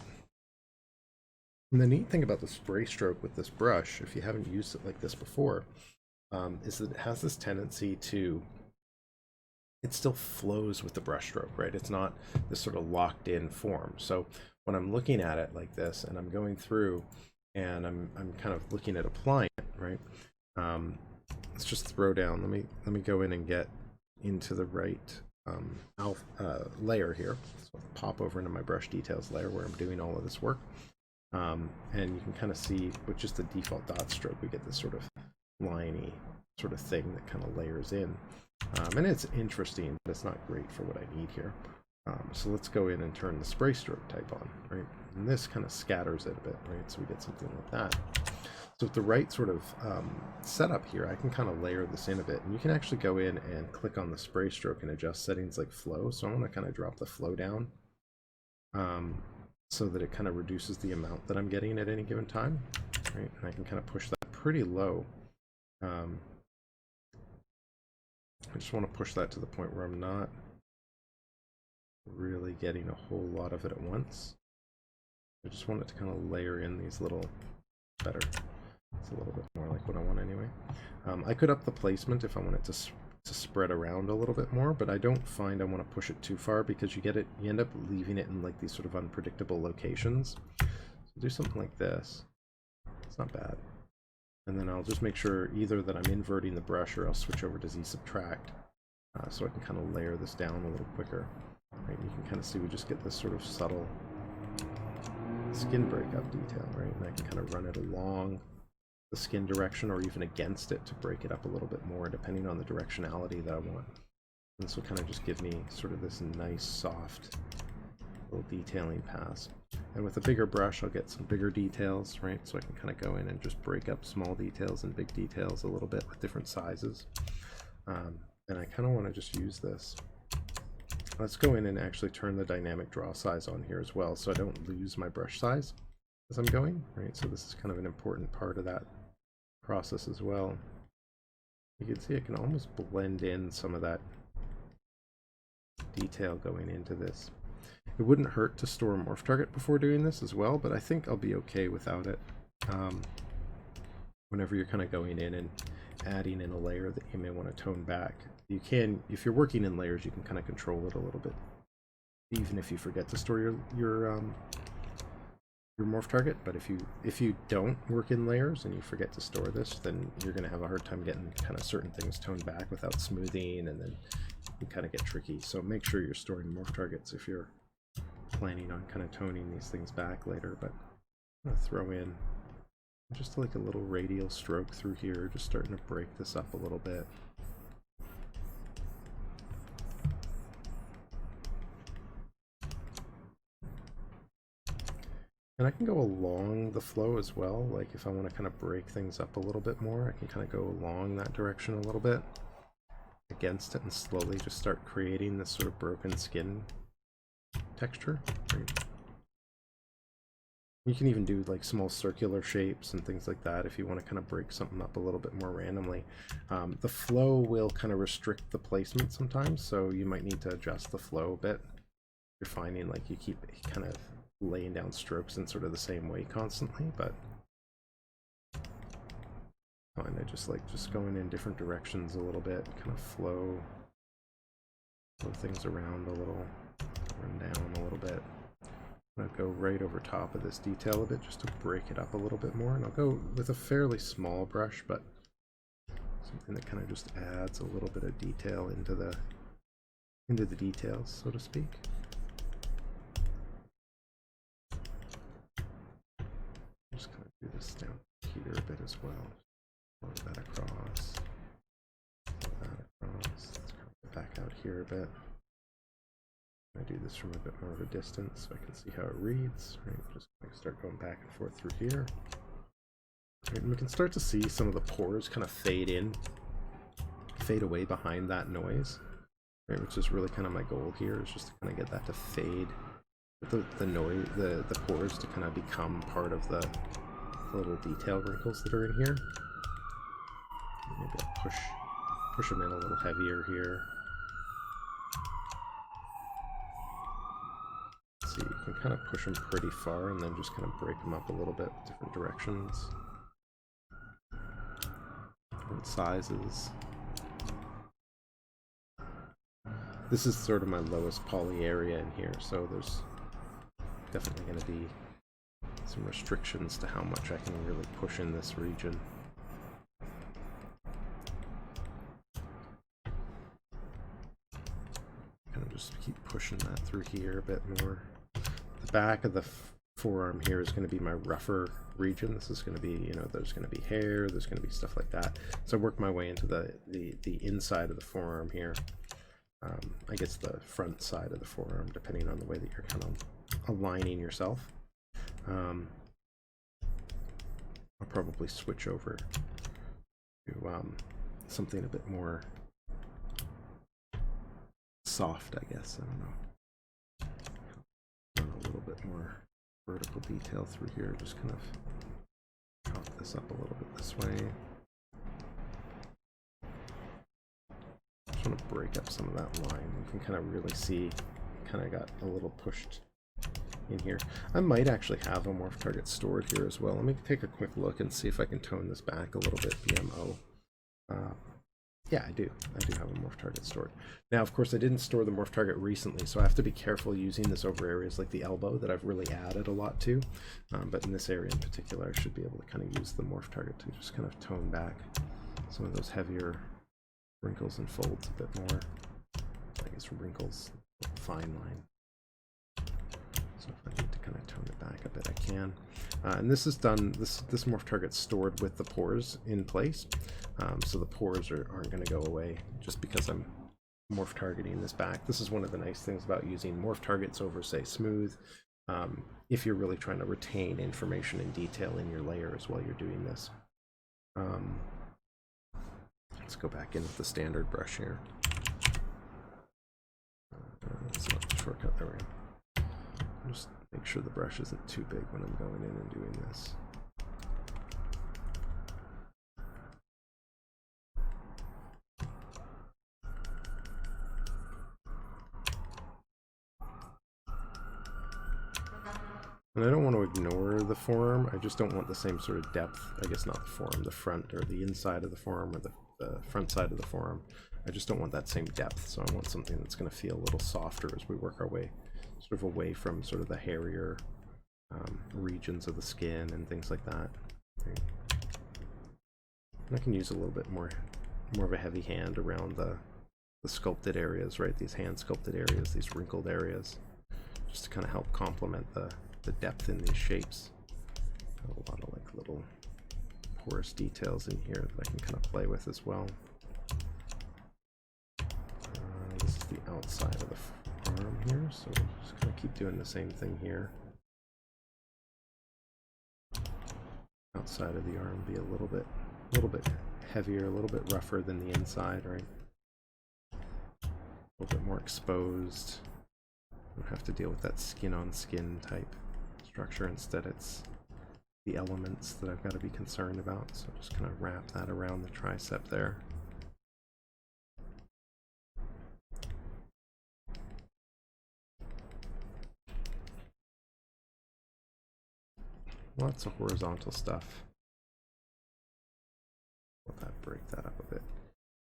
A: And the neat thing about the spray stroke with this brush, if you haven't used it like this before, is that it has this tendency to, it still flows with the brush stroke, right? It's not this sort of locked in form. So when I'm looking at it like this and I'm going through and I'm kind of looking at applying it, right? Let's just throw down, let me go in and get into the right layer here. So I'll pop over into my brush details layer where I'm doing all of this work. And you can kind of see with just the default dot stroke, we get this sort of liney sort of thing that kind of layers in. And it's interesting, but it's not great for what I need here. So let's go in and turn the spray stroke type on, right? And this kind of scatters it a bit, right? So we get something like that. So with the right sort of setup here, I can kind of layer this in a bit. And you can actually go in and click on the spray stroke and adjust settings like flow. So I want to kind of drop the flow down so that it kind of reduces the amount that I'm getting at any given time, right? And I can kind of push that pretty low. I just want to push that to the point where I'm not really getting a whole lot of it at once. I just want it to kind of layer in these little better. It's a little bit more like what I want anyway. I could up the placement if I want it to spread around a little bit more, but I don't find I want to push it too far because you end up leaving it in like these sort of unpredictable locations. So do something like this. It's not bad. And then I'll just make sure either that I'm inverting the brush or I'll switch over to Z subtract so I can kind of layer this down a little quicker. Right? You can kind of see we just get this sort of subtle skin breakup detail, right? And I can kind of run it along the skin direction or even against it to break it up a little bit more depending on the directionality that I want. And this will kind of just give me sort of this nice soft little detailing pass. And with a bigger brush I'll get some bigger details, right? So I can kind of go in and just break up small details and big details a little bit with different sizes. And I kind of want to just use this. Let's go in and actually turn the dynamic draw size on here as well so I don't lose my brush size as I'm going, right? So this is kind of an important part of that process as well. You can see I can almost blend in some of that detail going into this. It wouldn't hurt to store a morph target before doing this as well, but I think I'll be okay without it. Whenever you're kind of going in and adding in a layer that you may want to tone back, you can, if you're working in layers, you can kind of control it a little bit, even if you forget to store your morph target. But if you don't work in layers and you forget to store this, then you're going to have a hard time getting kind of certain things toned back without smoothing, and then you kind of get tricky. So make sure you're storing morph targets if you're planning on kind of toning these things back later. But I'm going to throw in Just like a little radial stroke through here, just starting to break this up a little bit. And I can go along the flow as well, like if I want to kind of break things up a little bit more, I can kind of go along that direction a little bit against it and slowly just start creating this sort of broken skin texture. You can even do like small circular shapes and things like that if you want to kind of break something up a little bit more randomly. The flow will kind of restrict the placement sometimes, so you might need to adjust the flow a bit. You're finding like you keep kind of laying down strokes in sort of the same way constantly, but kind of just going in different directions a little bit, kind of flow things around a little, run down a little bit. I'll go right over top of this detail a bit just to break it up a little bit more, and I'll go with a fairly small brush, but something that kind of just adds a little bit of detail into the details, so to speak. Just kind of do this down here a bit as well. Follow that across. Follow that across. Let's come back out here a bit. I do this from a bit more of a distance so I can see how it reads. Right, just start going back and forth through here. Right, and we can start to see some of the pores kind of fade away behind that noise. Right, which is really kind of my goal here, is just to kind of get that to fade. The noise, the pores to kind of become part of the little detail wrinkles that are in here. Maybe I'll push them in a little heavier here. See, you can kind of push them pretty far and then just kind of break them up a little bit, different directions, different sizes. This is sort of my lowest poly area in here, so there's definitely going to be some restrictions to how much I can really push in this region. Kind of just keep pushing that through here a bit more. The back of the forearm here is going to be my rougher region. This is going to be, you know, there's going to be hair, there's going to be stuff like that. So I work my way into the inside of the forearm here. I guess the front side of the forearm, depending on the way that you're kind of aligning yourself. I'll probably switch over to something a bit more soft, I guess. I don't know. A little bit more vertical detail through here. Just kind of chop this up a little bit this way. Just want to break up some of that line. You can kind of really see, kind of got a little pushed in here. I might actually have a morph target stored here as well. Let me take a quick look and see if I can tone this back a little bit. BMO. Yeah, I do have a morph target stored. Now, of course, I didn't store the morph target recently, so I have to be careful using this over areas like the elbow that I've really added a lot to. But in this area in particular, I should be able to kind of use the morph target to just kind of tone back some of those heavier wrinkles and folds a bit more. I guess wrinkles, fine line. So if I need to kind of tone it back a bit, I can. And this is done, this morph target's stored with the pores in place. So the pores aren't going to go away just because I'm morph targeting this back. This is one of the nice things about using morph targets over, say, smooth. If you're really trying to retain information and detail in your layers while you're doing this. Let's go back in with the standard brush here. It's not the shortcut, there we go. Just make sure the brush isn't too big when I'm going in and doing this. And I don't want to ignore the forearm, I just don't want the same sort of depth, I guess not the forearm, the front or the inside of the forearm or the front side of the forearm. I just don't want that same depth, so I want something that's going to feel a little softer as we work our way sort of away from sort of the hairier regions of the skin and things like that. And I can use a little bit more of a heavy hand around the sculpted areas, right? These hand sculpted areas, these wrinkled areas, just to kind of help complement the depth in these shapes. A lot of like little coarse details in here that I can kind of play with as well. This is the outside of the arm here, so we'll just kind of keep doing the same thing here. Outside of the arm be a little bit heavier, a little bit rougher than the inside, right? A little bit more exposed. Don't have to deal with that skin-on-skin type structure. Instead, it's the elements that I've got to be concerned about. So just kind of wrap that around the tricep there. Lots of horizontal stuff. Let that break that up a bit.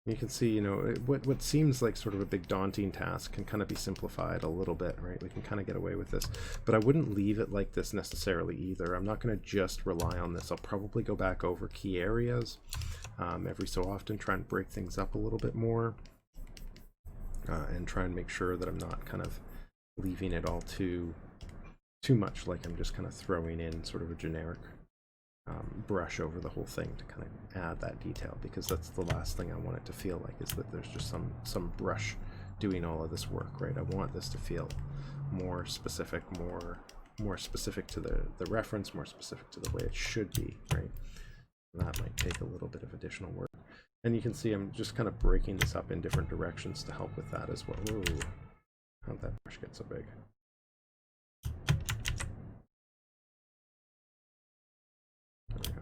A: You can see, you know, what seems like sort of a big daunting task can kind of be simplified a little bit, right? We can kind of get away with this, but I wouldn't leave it like this necessarily either. I'm not going to just rely on this. I'll probably go back over key areas every so often, try and break things up a little bit more, and try and make sure that I'm not kind of leaving it all too much like I'm just kind of throwing in sort of a generic brush over the whole thing to kind of add that detail, because that's the last thing I want it to feel like, is that there's just some brush doing all of this work, right? I want this to feel more specific, more specific to the reference, more specific to the way it should be, right? And that might take a little bit of additional work. And you can see I'm just kind of breaking this up in different directions to help with that as well. Ooh, how'd that brush get so big? There we go.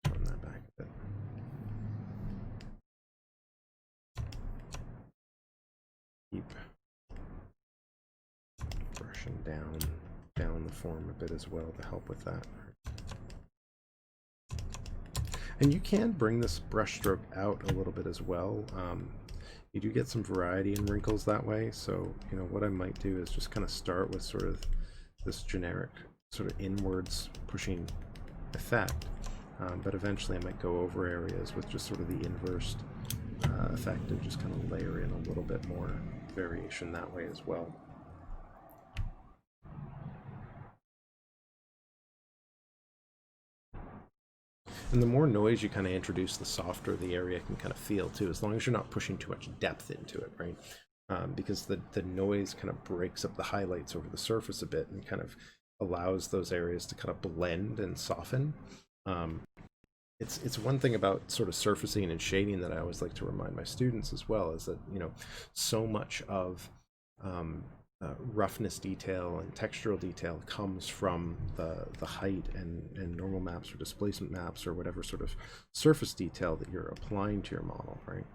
A: Turn that back a bit. Keep brushing down the form a bit as well to help with that. And you can bring this brush stroke out a little bit as well. You do get some variety in wrinkles that way. So, you know, what I might do is just kind of start with sort of this generic sort of inwards pushing effect, but eventually I might go over areas with just sort of the inverse effect and just kind of layer in a little bit more variation that way as well. And the more noise you kind of introduce, the softer the area can kind of feel too, as long as you're not pushing too much depth into it, right? Because the noise kind of breaks up the highlights over the surface a bit and kind of allows those areas to kind of blend and soften. It's one thing about sort of surfacing and shading that I always like to remind my students as well, is that, you know, so much of roughness detail and textural detail comes from the height and normal maps or displacement maps or whatever sort of surface detail that you're applying to your model, right?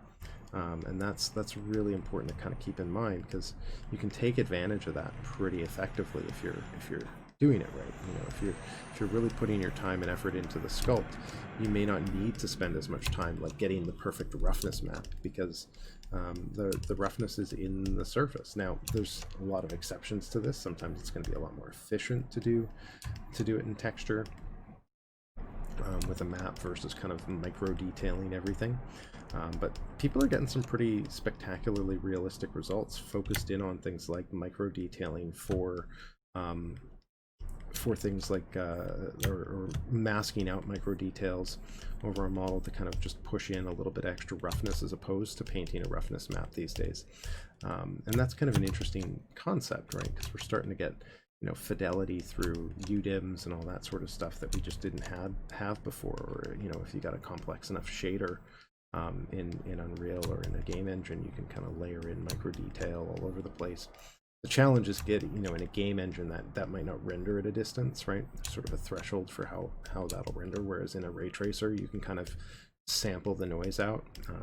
A: And that's really important to kind of keep in mind, because you can take advantage of that pretty effectively if you're doing it right. You know, if you're really putting your time and effort into the sculpt, you may not need to spend as much time like getting the perfect roughness map, because the roughness is in the surface. Now, there's a lot of exceptions to this. Sometimes it's going to be a lot more efficient to do it in texture with a map versus kind of micro detailing everything. But people are getting some pretty spectacularly realistic results focused in on things like micro detailing for things like or masking out micro details over a model to kind of just push in a little bit extra roughness, as opposed to painting a roughness map these days. And that's kind of an interesting concept, right? Because we're starting to get, you know, fidelity through UDIMs and all that sort of stuff that we just didn't have before. Or, you know, if you got a complex enough shader in Unreal or in a game engine, you can kind of layer in micro detail all over the place. The challenge is in a game engine that might not render at a distance, right? There's sort of a threshold for how that'll render, whereas in a ray tracer you can kind of sample the noise out. I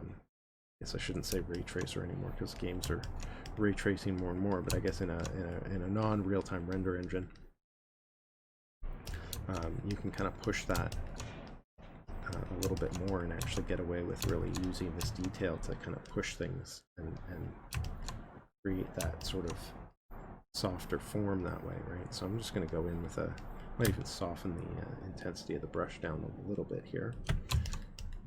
A: guess I shouldn't say ray tracer anymore, because games are ray tracing more and more, but I guess in a non-real-time render engine, you can kind of push that a little bit more and actually get away with really using this detail to kind of push things and create that sort of softer form that way, right? So I'm just going to go in with might even soften the intensity of the brush down a little bit here,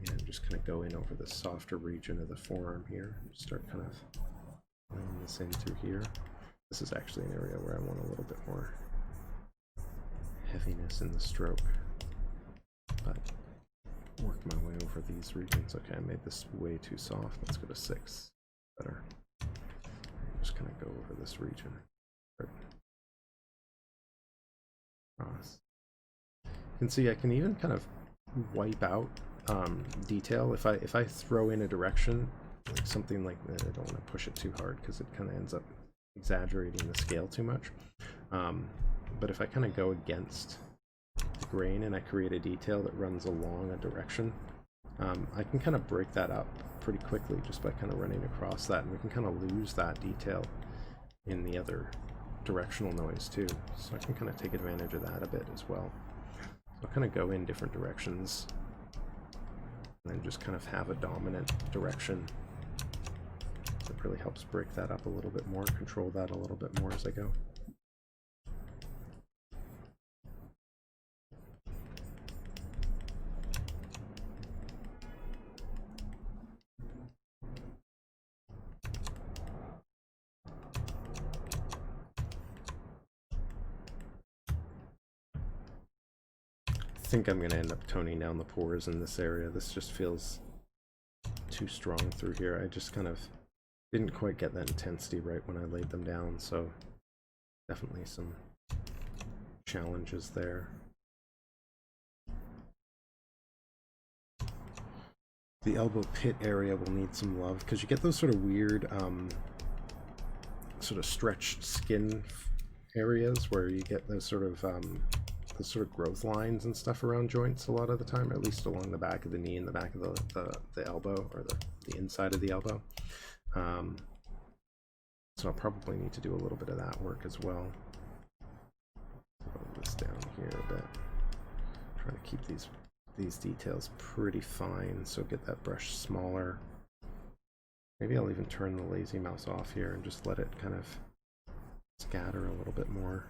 A: and just kind of go in over the softer region of the forearm here. Start kind of laying this in through here. This is actually an area where I want a little bit more heaviness in the stroke, but work my way over these regions. Okay, I made this way too soft. Let's go to 6. Better. Just kind of go over this region. Cross. You can see I can even kind of wipe out detail if I throw in a direction, like something like that. I don't want to push it too hard because it kind of ends up exaggerating the scale too much. But if I kind of go against the grain and I create a detail that runs along a direction, I can kind of break that up pretty quickly just by kind of running across that, and we can kind of lose that detail in the other directional noise too. So I can kind of take advantage of that a bit as well. So I'll kind of go in different directions and then just kind of have a dominant direction. That really helps break that up a little bit more, control that a little bit more as I go. I think I'm going to end up toning down the pores in this area. This just feels too strong through here. I just kind of didn't quite get that intensity right when I laid them down, so definitely some challenges there. The elbow pit area will need some love because you get those sort of weird sort of stretched skin areas where you get those sort of growth lines and stuff around joints a lot of the time, or at least along the back of the knee and the back of the elbow, or the inside of the elbow. So I'll probably need to do a little bit of that work as well. Put this down here a bit. Trying to keep these details pretty fine, so get that brush smaller. Maybe I'll even turn the lazy mouse off here and just let it kind of scatter a little bit more.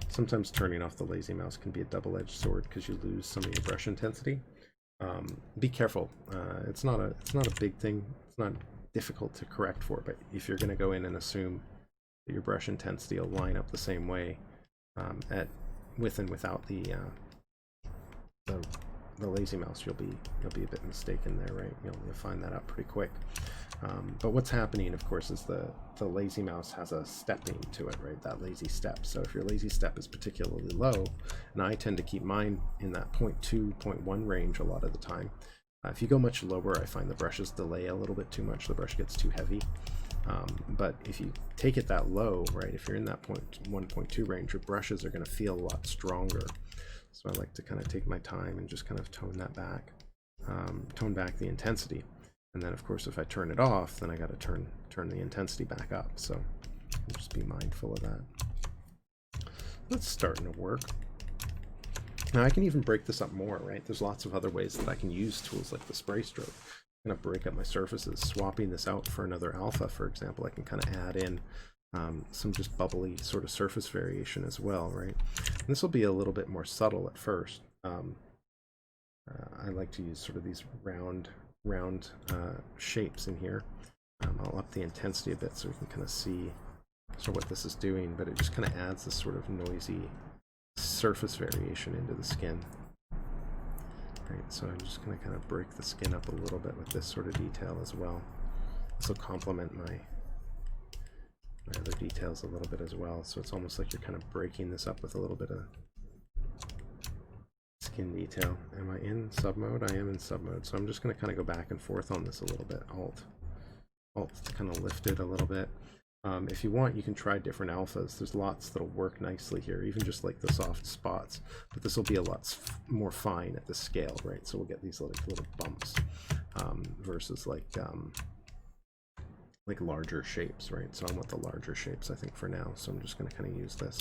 A: Sometimes turning off the lazy mouse can be a double-edged sword because you lose some of your brush intensity. Be careful. It's not a big thing. It's not difficult to correct for, but if you're going to go in and assume that your brush intensity will line up the same way with and without the lazy mouse, you'll be a bit mistaken there, right? You'll find that out pretty quick. But what's happening, of course, is the lazy mouse has a stepping to it, right? That lazy step. So if your lazy step is particularly low, and I tend to keep mine in that 0.2, 0.1 range a lot of the time. If you go much lower, I find the brushes delay a little bit too much. The brush gets too heavy. But if you take it that low, right, if you're in that 0.1, 0.2 range, your brushes are going to feel a lot stronger. So I like to kind of take my time and just kind of tone that back, tone back the intensity. And then, of course, if I turn it off, then I got to turn the intensity back up. So just be mindful of that. That's starting to work. Now I can even break this up more, right? There's lots of other ways that I can use tools like the spray stroke. I'm going to break up my surfaces. Swapping this out for another alpha, for example, I can kind of add in some just bubbly sort of surface variation as well, right? And this will be a little bit more subtle at first. I like to use sort of these round shapes in here. I'll up the intensity a bit so we can kind of see sort of what this is doing, but it just kind of adds this sort of noisy surface variation into the skin. Right, so I'm just going to kind of break the skin up a little bit with this sort of detail as well. This will complement my other details a little bit as well, so it's almost like you're kind of breaking this up with a little bit of skin detail. Am I in sub mode? I am in sub mode, so I'm just going to kind of go back and forth on this a little bit. Alt to kind of lift it a little bit. If you want, you can try different alphas. There's lots that'll work nicely here, even just like the soft spots, but this will be a lot more fine at the scale, right? So we'll get these little bumps versus like larger shapes, right? So I want the larger shapes, I think, for now. So I'm just going to kind of use this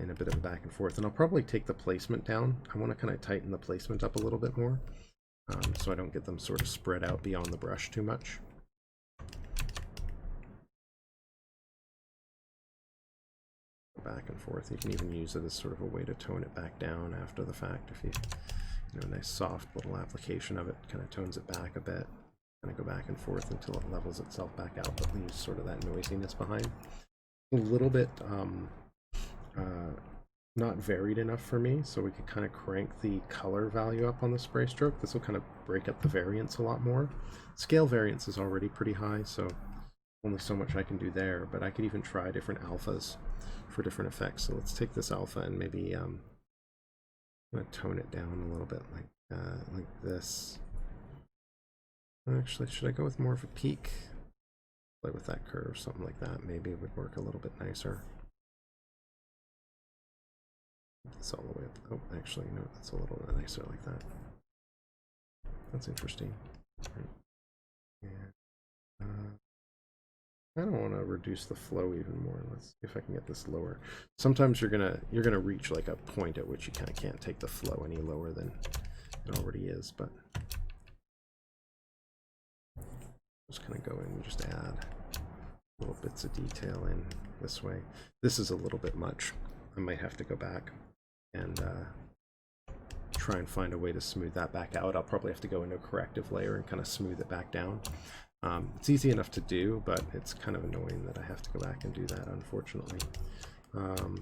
A: in a bit of a back and forth, and I'll probably take the placement down. I want to kind of tighten the placement up a little bit more, so I don't get them sort of spread out beyond the brush too much. Back and forth. You can even use it as sort of a way to tone it back down after the fact. If you know, a nice soft little application of it kind of tones it back a bit. Kind of go back and forth until it levels itself back out, but leaves sort of that noisiness behind. a little bit not varied enough for me, so we could kind of crank the color value up on the spray stroke. This will kind of break up the variance a lot more. Scale variance is already pretty high, so only so much I can do there, but I could even try different alphas for different effects. So let's take this alpha and maybe I'm gonna tone it down a little bit, like this. Actually, should I go with more of a peak? Play with that curve, something like that. Maybe it would work a little bit nicer. It's all the way up. Oh, actually, no, that's a little bit nicer like that. That's interesting. Right. And, I don't want to reduce the flow even more. Let's see if I can get this lower. Sometimes you're gonna reach like a point at which you kind of can't take the flow any lower than it already is, but just kind of go in and just add little bits of detail in this way. This is a little bit much. I might have to go back and try and find a way to smooth that back out. I'll probably have to go into a corrective layer and kind of smooth it back down. It's easy enough to do, but it's kind of annoying that I have to go back and do that, unfortunately. And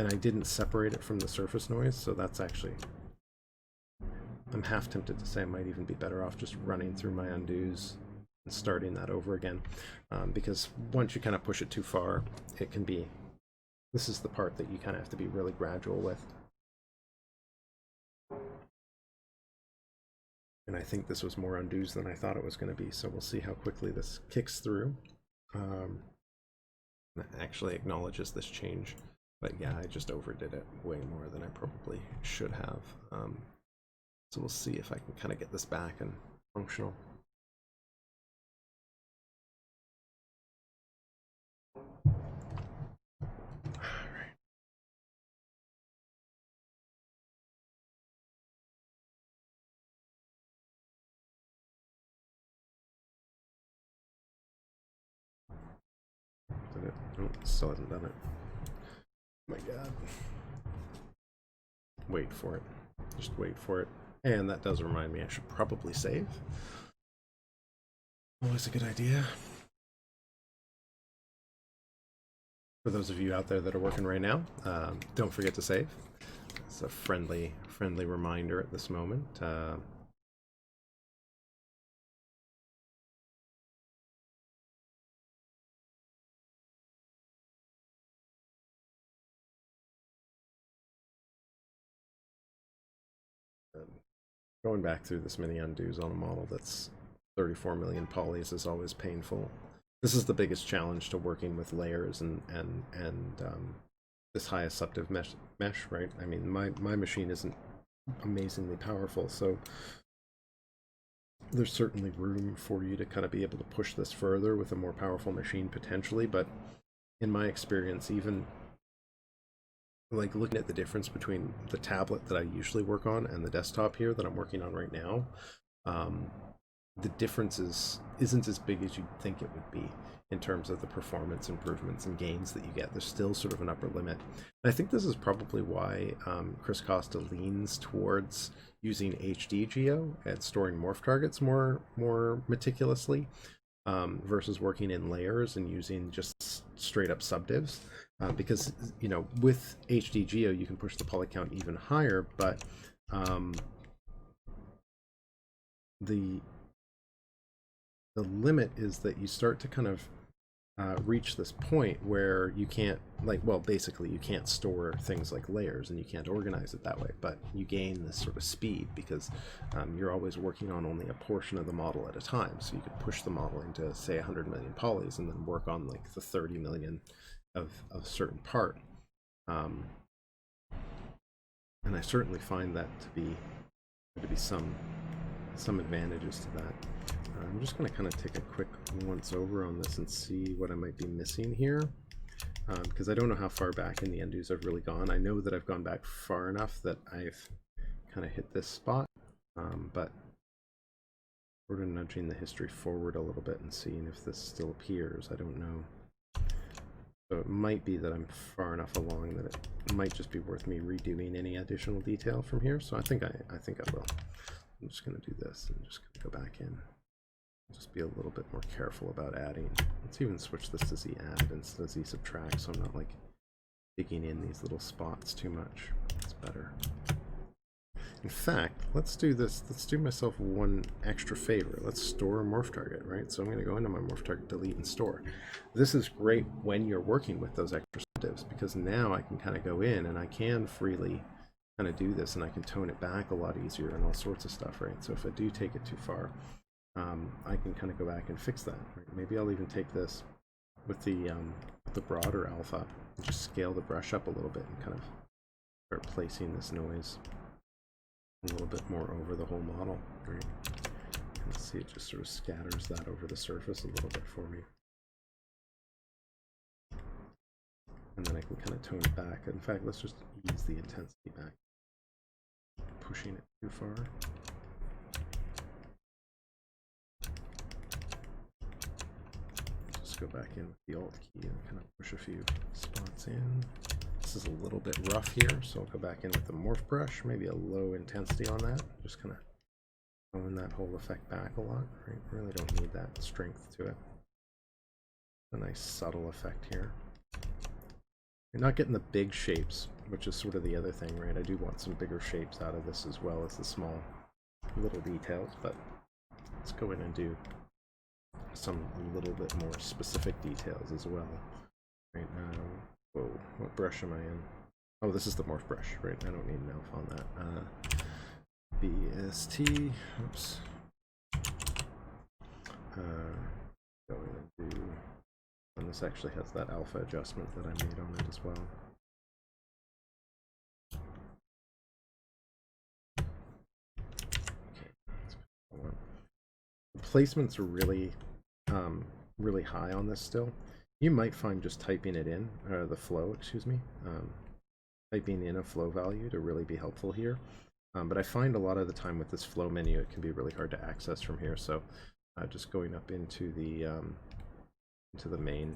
A: I didn't separate it from the surface noise, so that's actually... I'm half tempted to say I might even be better off just running through my undos and starting that over again, because once you kind of push it too far, it can be... This is the part that you kind of have to be really gradual with. And I think this was more undos than I thought it was going to be, so we'll see how quickly this kicks through. It actually acknowledges this change, but yeah, I just overdid it way more than I probably should have. So we'll see if I can kind of get this back and functional. Did it? Oh, still hasn't done it. Oh my god. Wait for it. Just wait for it. And that does remind me I should probably save. Always a good idea. For those of you out there that are working right now, don't forget to save. It's a friendly reminder at this moment. Going back through this many undos on a model that's 34 million polys is always painful. This is the biggest challenge to working with layers and this high assumptive mesh, right? I mean, my machine isn't amazingly powerful, so there's certainly room for you to kind of be able to push this further with a more powerful machine potentially, but in my experience, even like looking at the difference between the tablet that I usually work on and the desktop here that I'm working on right now, the difference isn't as big as you'd think it would be in terms of the performance improvements and gains that you get. There's still sort of an upper limit. And I think this is probably why Chris Costa leans towards using HD geo and storing morph targets more meticulously versus working in layers and using just straight up subdivs. Because, you know, with HD geo you can push the poly count even higher, but the limit is that you start to kind of reach this point where you can't, like, well, basically you can't store things like layers and you can't organize it that way, but you gain this sort of speed because you're always working on only a portion of the model at a time. So you could push the model into, say, 100 million polys and then work on like the 30 million of a certain part. And I certainly find that to be some advantages to that. I'm just going to kind of take a quick once over on this and see what I might be missing here, because I don't know how far back in the undos I've really gone. I know that I've gone back far enough that I've kind of hit this spot, but sort of nudging the history forward a little bit and seeing if this still appears. I don't know. So it might be that I'm far enough along that it might just be worth me redoing any additional detail from here. So I think I will. I'm just going to do this and just go back in. Just be a little bit more careful about adding. Let's even switch this to Z add instead of Z subtract, so I'm not like digging in these little spots too much. It's better. In fact, let's do this. Let's do myself one extra favor. Let's store a morph target, right? So I'm going to go into my morph target, delete, and store. This is great when you're working with those extra divs, because now I can kind of go in and I can freely kind of do this, and I can tone it back a lot easier and all sorts of stuff, right? So if I do take it too far, I can kind of go back and fix that. Right? Maybe I'll even take this with the broader alpha and just scale the brush up a little bit and kind of start placing this noise a little bit more over the whole model. Right? And see, it just sort of scatters that over the surface a little bit for me. And then I can kind of tone it back. In fact, let's just ease the intensity back. Pushing it too far. Just go back in with the Alt key and kind of push a few spots in. This is a little bit rough here, so I'll go back in with the morph brush, maybe a low intensity on that. Just kind of tone that whole effect back a lot. Right? Really don't need that strength to it. A nice subtle effect here. You're not getting the big shapes, which is sort of the other thing, right? I do want some bigger shapes out of this as well as the small little details, but let's go in and do some little bit more specific details as well. Right now, whoa, what brush am I in? Oh, this is the morph brush, right? I don't need an elf on that. BST, oops. Go in and do, and this actually has that alpha adjustment that I made on it as well. Okay, the placements are really, really high on this still. You might find just typing it in, the flow, excuse me, typing in a flow value to really be helpful here. But I find a lot of the time with this flow menu, it can be really hard to access from here. So just going up into the main.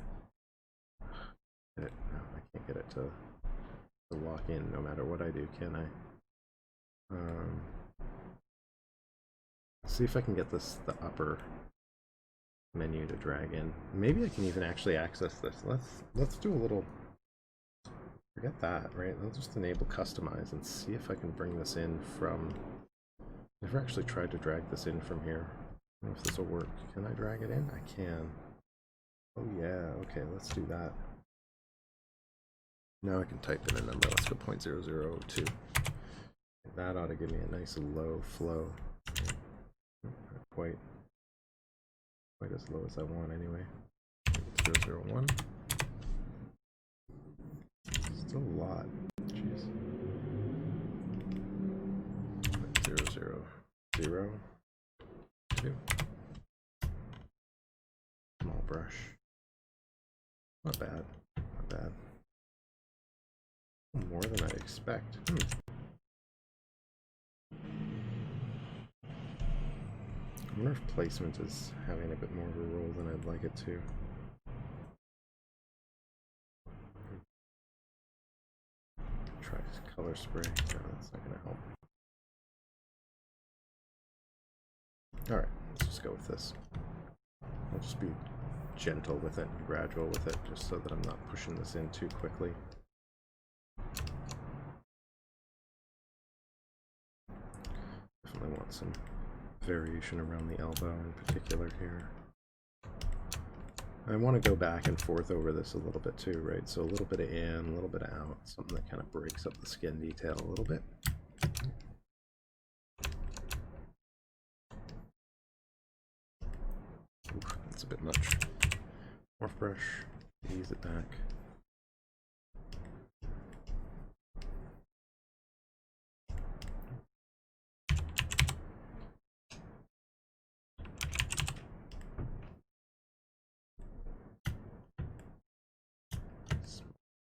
A: No, I can't get it to lock in no matter what I do, can I? See if I can get this the upper menu to drag in. Maybe I can even actually access this. Let's do a little. Forget that, right? I'll just enable customize and see if I can bring this in from. Never actually tried to drag this in from here. I don't know if this will work. Can I drag it in? I can. Oh yeah, okay, let's do that. Now I can type in a number. Let's go 0.002. That ought to give me a nice low flow. Not quite as low as I want anyway. 0.001. Still a lot. Jeez. 0.002. Small brush. Not bad. Not bad. More than I'd expect. I wonder if placement is having a bit more of a role than I'd like it to. Try color spray. No, that's not going to help. Alright, let's just go with this. I'll just be gentle with it and gradual with it, just so that I'm not pushing this in too quickly. Definitely want some variation around the elbow in particular here. I want to go back and forth over this a little bit too, right? So a little bit of in, a little bit of out, something that kind of breaks up the skin detail a little bit. Oof, that's a bit much. Morph brush, ease it back.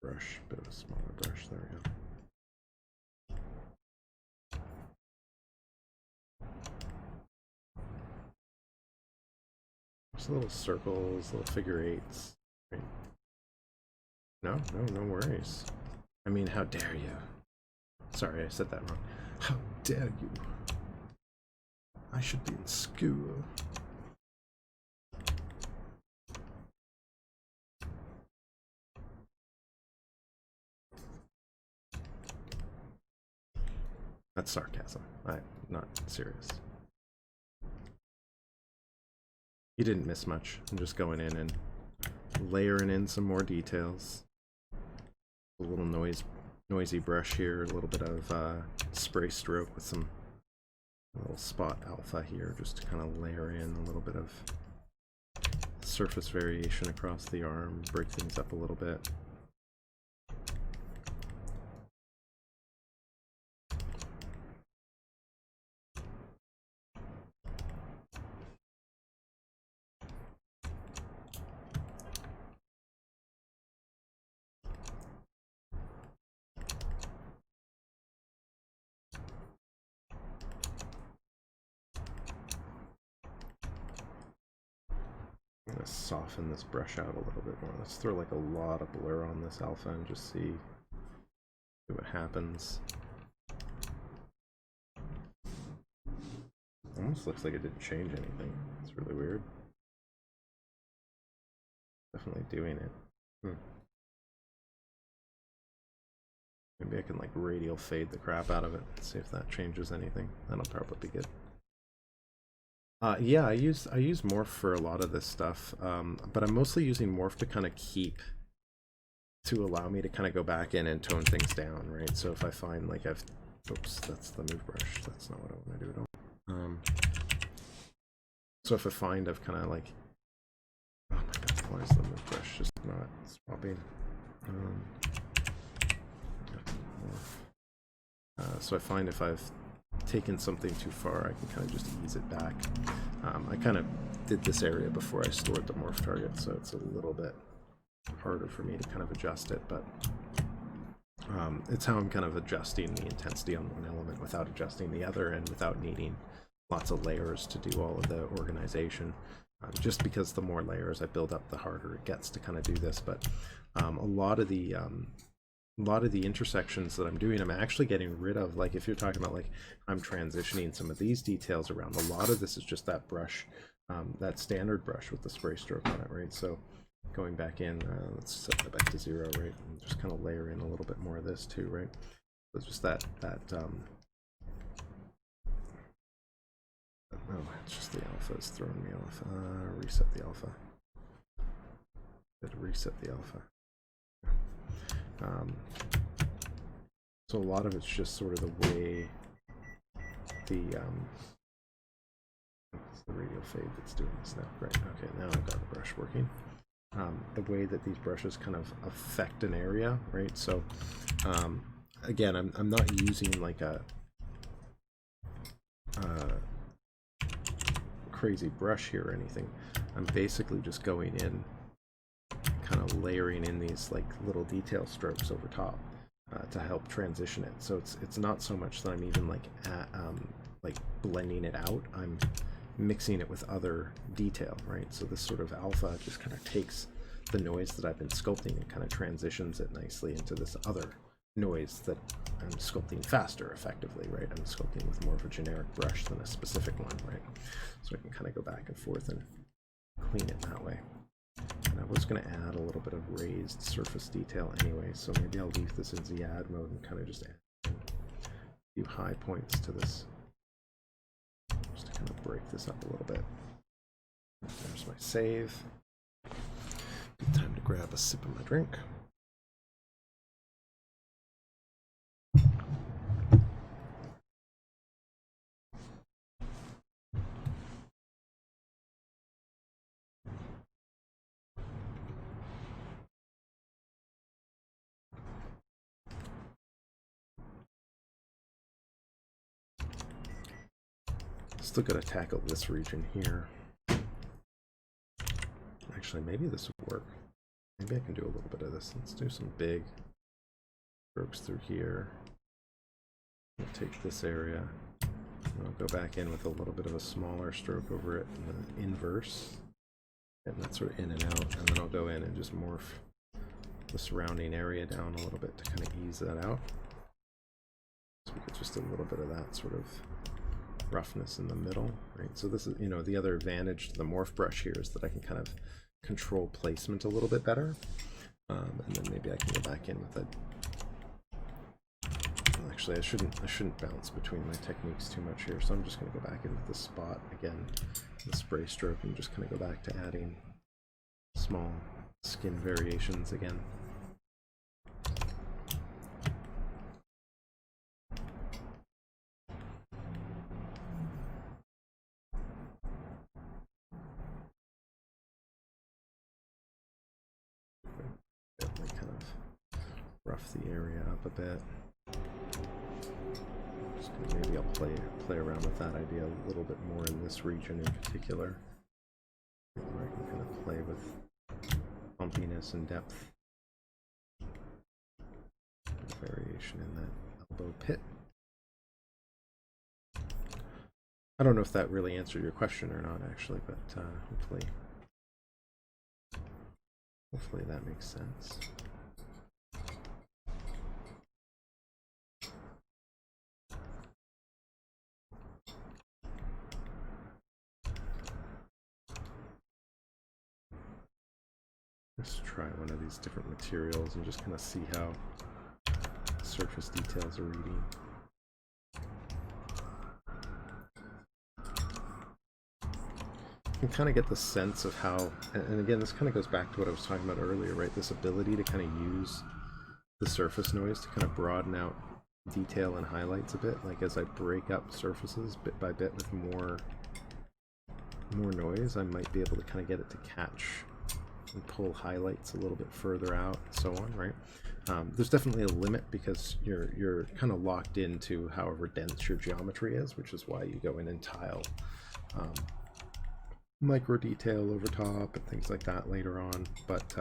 A: Brush, bit of a smaller brush, there we go. Just little circles, little figure eights. Right? No, no worries. I mean, how dare you? Sorry, I said that wrong. How dare you? I should be in school. That's sarcasm. I'm not serious. You didn't miss much. I'm just going in and layering in some more details. A little noisy brush here, a little bit of spray stroke with some little spot alpha here, just to kind of layer in a little bit of surface variation across the arm, break things up a little bit. I'm going to soften this brush out a little bit more. Let's throw like a lot of blur on this alpha and just see what happens. Almost looks like it didn't change anything. It's really weird. Definitely doing it. Maybe I can like radial fade the crap out of it and see if that changes anything. That'll probably be good. Yeah, I use Morph for a lot of this stuff, but I'm mostly using Morph to kind of to allow me to kind of go back in and tone things down, right? So if I find like oops, that's the move brush. That's not what I want to do at all. So if I find I've kind of like, oh my god, why is the move brush just not swapping? So I find if I've taken something too far, I can kind of just ease it back. I kind of did this area before I stored the morph target, so it's a little bit harder for me to kind of adjust it, but it's how I'm kind of adjusting the intensity on one element without adjusting the other and without needing lots of layers to do all of the organization. Just because the more layers I build up, the harder it gets to kind of do this, but a lot of the intersections that I'm doing, I'm actually getting rid of. Like if you're talking about like I'm transitioning some of these details around, a lot of this is just that brush, that standard brush with the spray stroke on it, right? So going back in, let's set that back to 0, right? And just kind of layer in a little bit more of this too, right? So it's just that oh, it's just the alpha is throwing me off. Reset the alpha. Reset the alpha. So a lot of it's just sort of the way it's the radial fade that's doing this now. Right, okay, now I've got the brush working. The way that these brushes kind of affect an area, right? So again, I'm not using like a crazy brush here or anything. I'm basically just going in, kind of layering in these like little detail strokes over top to help transition it. So it's not so much that I'm even like blending it out. I'm mixing it with other detail, right? So this sort of alpha just kind of takes the noise that I've been sculpting and kind of transitions it nicely into this other noise that I'm sculpting faster, effectively, right? I'm sculpting with more of a generic brush than a specific one, right? So I can kind of go back and forth and clean it that way. And I was going to add a little bit of raised surface detail anyway, so maybe I'll leave this in the add mode and kind of just add a few high points to this, just to kind of break this up a little bit. There's my save. Good time to grab a sip of my drink. Still got to tackle this region here. Actually, maybe this would work. Maybe I can do a little bit of this. Let's do some big strokes through here. I'll take this area, and I'll go back in with a little bit of a smaller stroke over it in the inverse, and that sort of in and out, and then I'll go in and just morph the surrounding area down a little bit to kind of ease that out. So we get just a little bit of that sort of roughness in the middle, right? So this is, you know, the other advantage to the morph brush here is that I can kind of control placement a little bit better, and then maybe I can go back in with a actually, I shouldn't bounce between my techniques too much here, so I'm just going to go back into the spot again, the spray stroke, and just kind of go back to adding small skin variations again. Definitely kind of rough the area up a bit. Just gonna, maybe I'll play around with that idea a little bit more in this region in particular, where I can kind of play with bumpiness and depth. Variation in that elbow pit. I don't know if that really answered your question or not, actually, but hopefully that makes sense. Let's try one of these different materials and just kind of see how surface details are reading. You can kind of get the sense of how, and again, this kind of goes back to what I was talking about earlier, right? This ability to kind of use the surface noise to kind of broaden out detail and highlights a bit. Like as I break up surfaces bit by bit with more noise, I might be able to kind of get it to catch and pull highlights a little bit further out and so on, right? There's definitely a limit because you're kind of locked into however dense your geometry is, which is why you go in and tile micro detail over top and things like that later on. But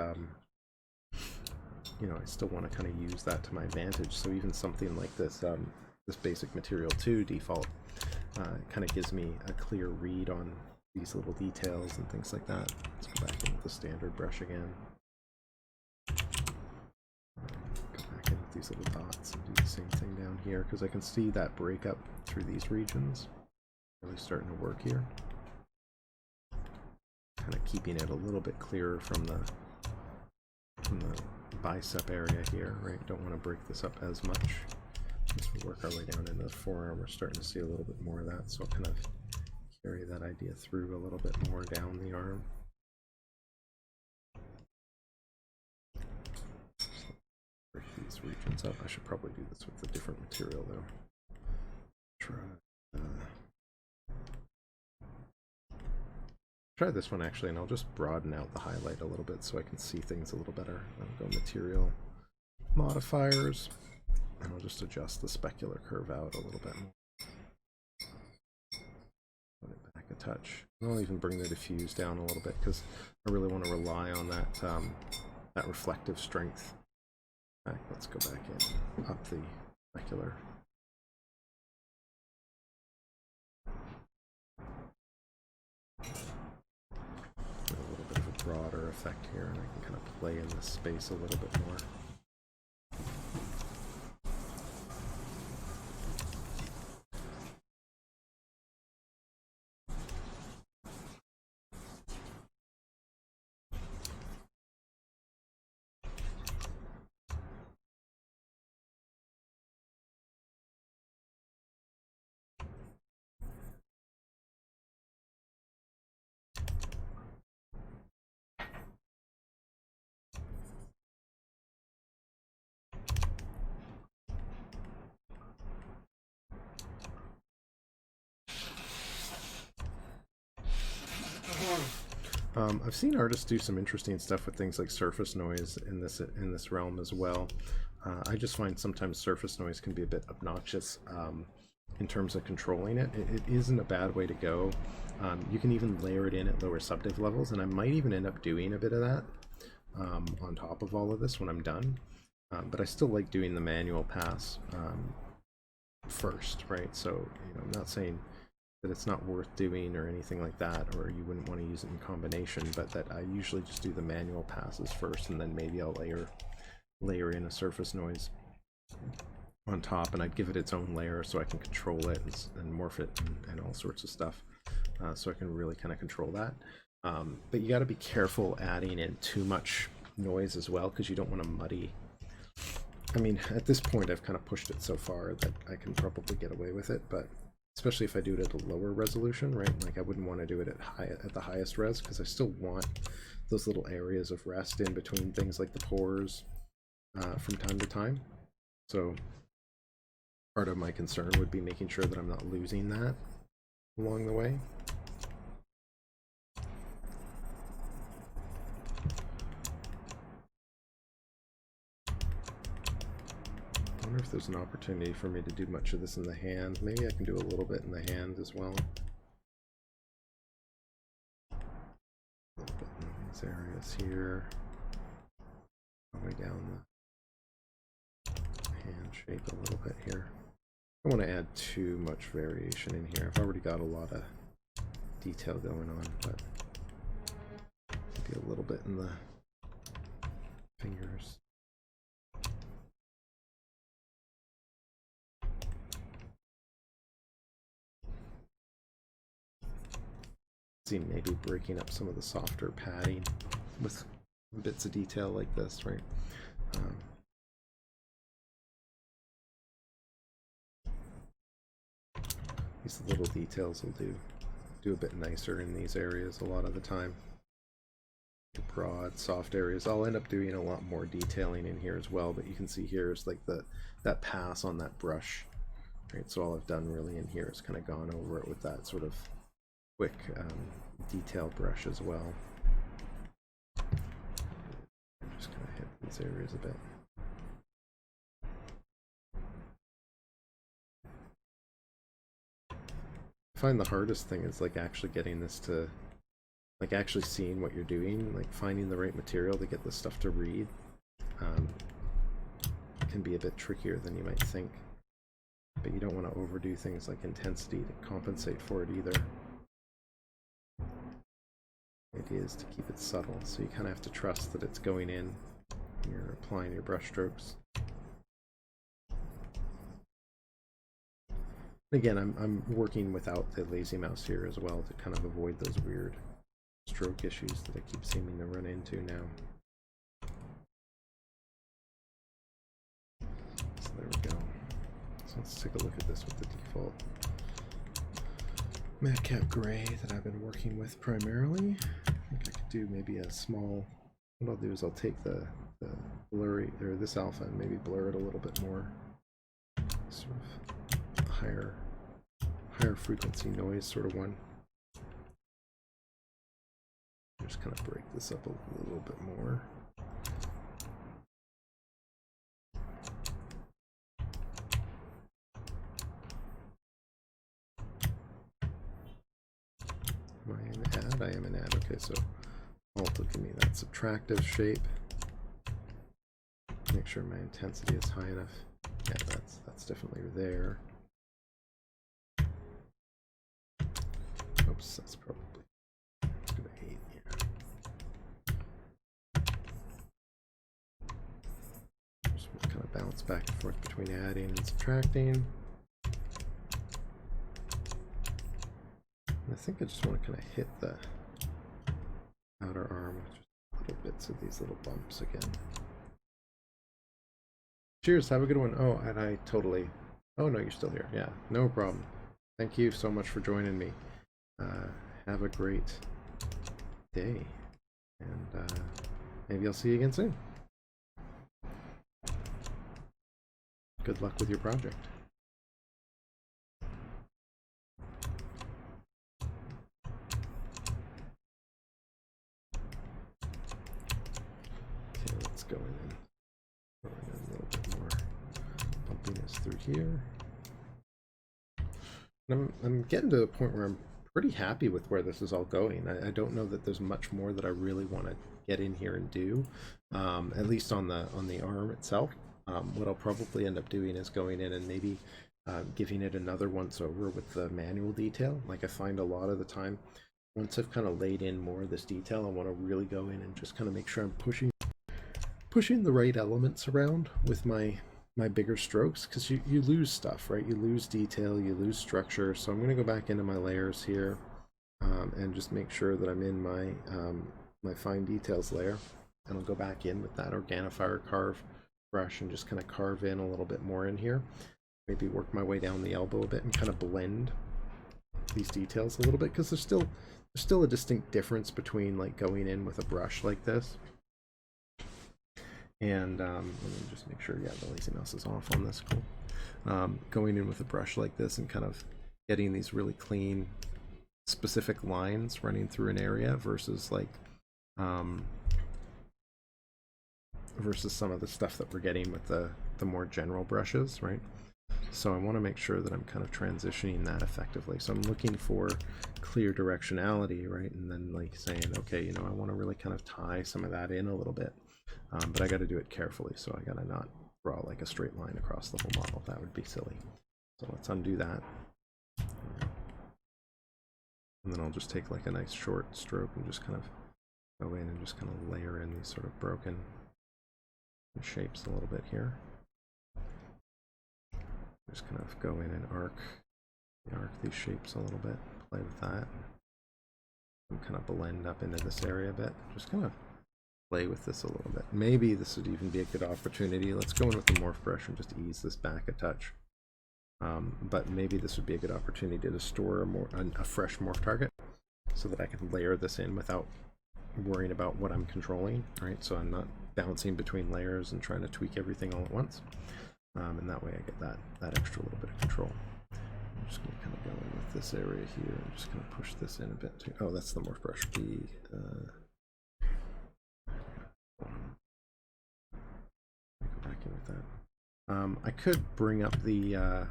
A: you know, I still want to kind of use that to my advantage. So even something like this, this basic material 2 default, kind of gives me a clear read on these little details and things like that. Let's go back into the standard brush again. Go back in with these little dots and do the same thing down here, because I can see that breakup through these regions really starting to work here. Kind of keeping it a little bit clearer from the bicep area here, right? Don't want to break this up as much. As we work our way down into the forearm, we're starting to see a little bit more of that, so I'll kind of carry that idea through a little bit more down the arm. Break these regions up. I should probably do this with a different material though. Try this one actually, and I'll just broaden out the highlight a little bit so I can see things a little better. I'll go material modifiers, and I'll just adjust the specular curve out a little bit more. Put it back a touch. I'll even bring the diffuse down a little bit because I really want to rely on that that reflective strength. Back, let's go back in, up the specular. A little bit of a broader effect here, and I can kind of play in this space a little bit more. I've seen artists do some interesting stuff with things like surface noise in this realm as well. I just find sometimes surface noise can be a bit obnoxious in terms of controlling it. It isn't a bad way to go. You can even layer it in at lower subdiv levels, and I might even end up doing a bit of that on top of all of this when I'm done. But I still like doing the manual pass first, right? So, you know, I'm not saying that it's not worth doing or anything like that, or you wouldn't want to use it in combination, but that I usually just do the manual passes first, and then maybe I'll layer in a surface noise on top, and I'd give it its own layer so I can control it and morph it and all sorts of stuff, so I can really kind of control that. But you got to be careful adding in too much noise as well, because you don't want to muddy I mean, at this point I've kind of pushed it so far that I can probably get away with it, but especially if I do it at a lower resolution, right? Like I wouldn't want to do it at the highest res, because I still want those little areas of rest in between things like the pores from time to time. So part of my concern would be making sure that I'm not losing that along the way. I wonder if there's an opportunity for me to do much of this in the hand. Maybe I can do a little bit in the hand as well. A little bit in these areas here. All the way down the hand shape a little bit here. I don't want to add too much variation in here. I've already got a lot of detail going on, but maybe a little bit in the fingers. See, maybe breaking up some of the softer padding with bits of detail like this, right? These little details will do a bit nicer in these areas a lot of the time. The broad, soft areas. I'll end up doing a lot more detailing in here as well, but you can see here is like that pass on that brush, right? So all I've done really in here is kind of gone over it with that sort of quick detail brush as well. Just kind of hit these areas a bit. I find the hardest thing is like actually getting this to, like actually seeing what you're doing, like finding the right material to get this stuff to read can be a bit trickier than you might think. But you don't want to overdo things like intensity to compensate for it either. The idea is to keep it subtle, so you kind of have to trust that it's going in when you're applying your brush strokes. Again, I'm working without the lazy mouse here as well to kind of avoid those weird stroke issues that I keep seeming to run into now. So there we go. So let's take a look at this with the default madcap gray that I've been working with primarily. I think I could do maybe a small, what I'll do is I'll take the blurry, or this alpha, and maybe blur it a little bit more. Sort of higher frequency noise sort of one. Just kind of break this up a little bit more. Am I in add? I am in add. Okay, so alt will give me that subtractive shape. Make sure my intensity is high enough. Yeah, that's definitely there. Oops, that's probably, let's go to 8 here. Just kind of bounce back and forth between adding and subtracting. And I think I just want to kind of hit the outer arm with just little bits of these little bumps again. Cheers, have a good one. Oh, and I totally, oh no, you're still here. Yeah, no problem. Thank you so much for joining me. Have a great day, and maybe I'll see you again soon. Good luck with your project. Okay, let's go in a little bit more bumpiness through here. And I'm getting to a point where I'm pretty happy with where this is all going. I don't know that there's much more that I really want to get in here and do, at least on the arm itself. What I'll probably end up doing is going in and maybe giving it another once over with the manual detail. Like I find a lot of the time, once I've kind of laid in more of this detail, I want to really go in and just kind of make sure I'm pushing the right elements around with my bigger strokes, because you lose stuff, right? You lose detail, you lose structure. So I'm going to go back into my layers here and just make sure that I'm in my my fine details layer, and I'll go back in with that Organifier carve brush and just kind of carve in a little bit more in here. Maybe work my way down the elbow a bit and kind of blend these details a little bit, because there's still a distinct difference between like going in with a brush like this and let me just make sure, yeah, the lazy mouse is off on this, cool. Going in with a brush like this and kind of getting these really clean specific lines running through an area versus like versus some of the stuff that we're getting with the more general brushes, right? So I want to make sure that I'm kind of transitioning that effectively. So I'm looking for clear directionality, right? And then like saying, okay, you know, I want to really kind of tie some of that in a little bit, but I got to do it carefully. So I got to not draw like a straight line across the whole model. That would be silly. So let's undo that. And then I'll just take like a nice short stroke and just kind of go in and just kind of layer in these sort of broken shapes a little bit here. Just kind of go in and arc these shapes a little bit, play with that, and kind of blend up into this area a bit. Just kind of play with this a little bit. Maybe this would even be a good opportunity. Let's go in with the morph brush and just ease this back a touch. But maybe this would be a good opportunity to store a fresh morph target so that I can layer this in without worrying about what I'm controlling, right? So I'm not bouncing between layers and trying to tweak everything all at once. And that way I get that extra little bit of control. I'm just going to kind of go in with this area here and just kind of push this in a bit too. Oh, that's the morph brush. Go back in with that. I could bring up the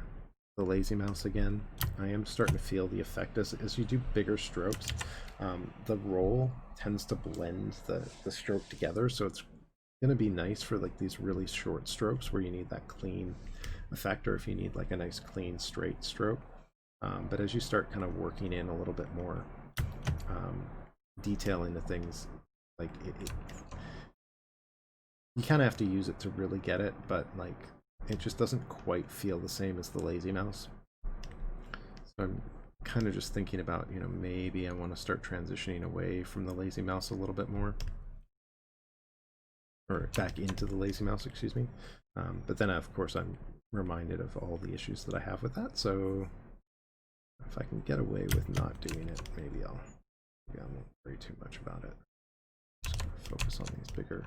A: lazy mouse again. I am starting to feel the effect as you do bigger strokes. The roll tends to blend the stroke together, so it's going to be nice for like these really short strokes where you need that clean effect, or if you need like a nice clean straight stroke. But as you start kind of working in a little bit more detail into things, like you kind of have to use it to really get it, but like it just doesn't quite feel the same as the lazy mouse. So I'm kind of just thinking about, you know, maybe I want to start transitioning away from the lazy mouse a little bit more, or back into the lazy mouse, excuse me. But then of course I'm reminded of all the issues that I have with that. So if I can get away with not doing it, maybe I won't worry too much about it. Just gonna focus on these bigger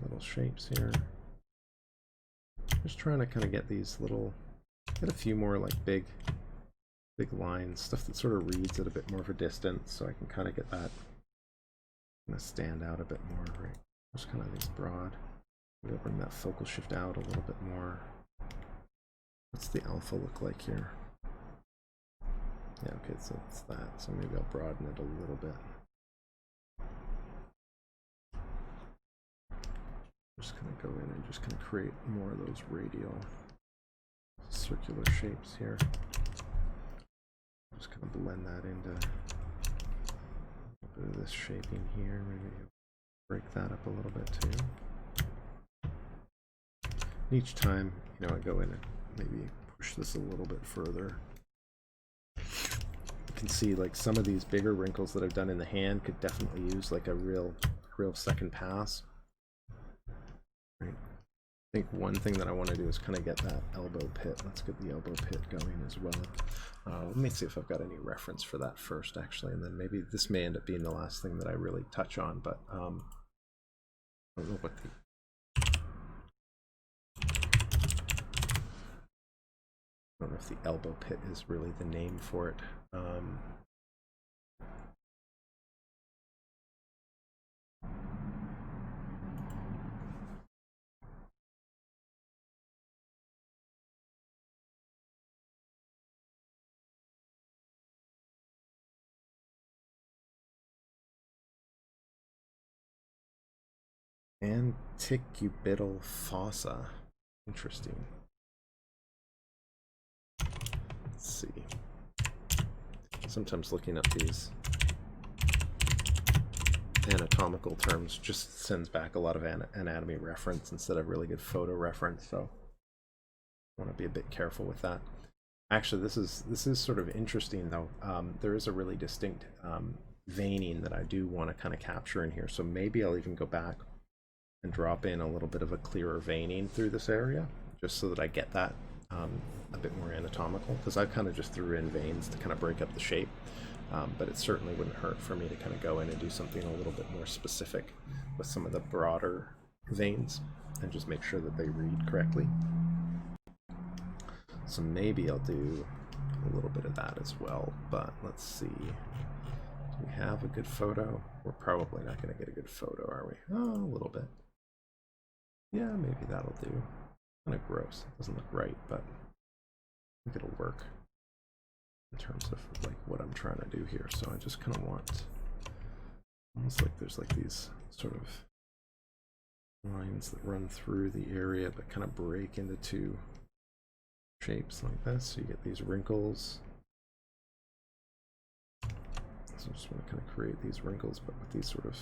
A: little shapes here. Just trying to kind of get these get a few more like big lines, stuff that sort of reads at a bit more of a distance, so I can kind of get that kind of stand out a bit more, right? Just kind of these broad. Maybe I'll bring that focal shift out a little bit more. What's the alpha look like here? Yeah, okay, so it's that. So maybe I'll broaden it a little bit. Just kind of go in and just kind of create more of those radial circular shapes here. Just kind of blend that into a bit of this shaping here. Maybe break that up a little bit too. And each time, you know, I go in and maybe push this a little bit further. You can see like some of these bigger wrinkles that I've done in the hand could definitely use like a real second pass. Right. I think one thing that I want to do is kind of get that elbow pit. Let's get the elbow pit going as well. Let me see if I've got any reference for that first, actually, and then maybe this may end up being the last thing that I really touch on, but I don't know what I don't know if the elbow pit is really the name for it. Antecubital fossa. Interesting. Let's see. Sometimes looking up these anatomical terms just sends back a lot of anatomy reference instead of really good photo reference, so I want to be a bit careful with that. Actually, this is sort of interesting though. There is a really distinct veining that I do want to kind of capture in here, so maybe I'll even go back and drop in a little bit of a clearer veining through this area, just so that I get that a bit more anatomical, because I kind of just threw in veins to kind of break up the shape. But it certainly wouldn't hurt for me to kind of go in and do something a little bit more specific with some of the broader veins and just make sure that they read correctly. So maybe I'll do a little bit of that as well, but let's see. Do we have a good photo? We're probably not going to get a good photo, are we? Oh, a little bit. Yeah, maybe that'll do. Kind of gross. It doesn't look right, but I think it'll work in terms of like what I'm trying to do here. So I just kind of want almost like there's like these sort of lines that run through the area but kind of break into two shapes like this. So you get these wrinkles. So I just want to kind of create these wrinkles but with these sort of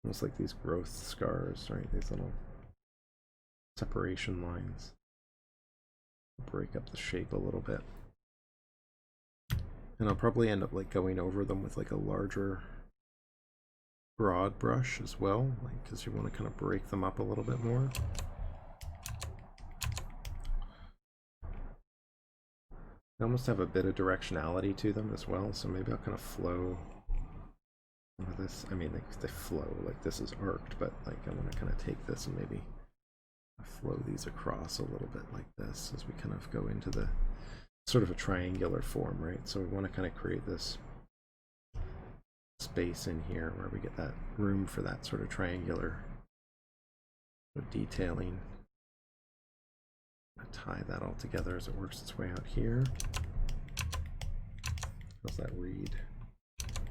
A: almost like these growth scars, right? These little separation lines. Break up the shape a little bit. And I'll probably end up like going over them with like a larger broad brush as well, like because you want to kind of break them up a little bit more. They almost have a bit of directionality to them as well, so maybe I'll kind of flow over this. I mean, they flow, like this is arced, but like I want to kind of take this and maybe flow these across a little bit like this as we kind of go into the sort of a triangular form, right? So we want to kind of create this space in here where we get that room for that sort of triangular detailing. Tie that all together as it works its way out here. How's that read?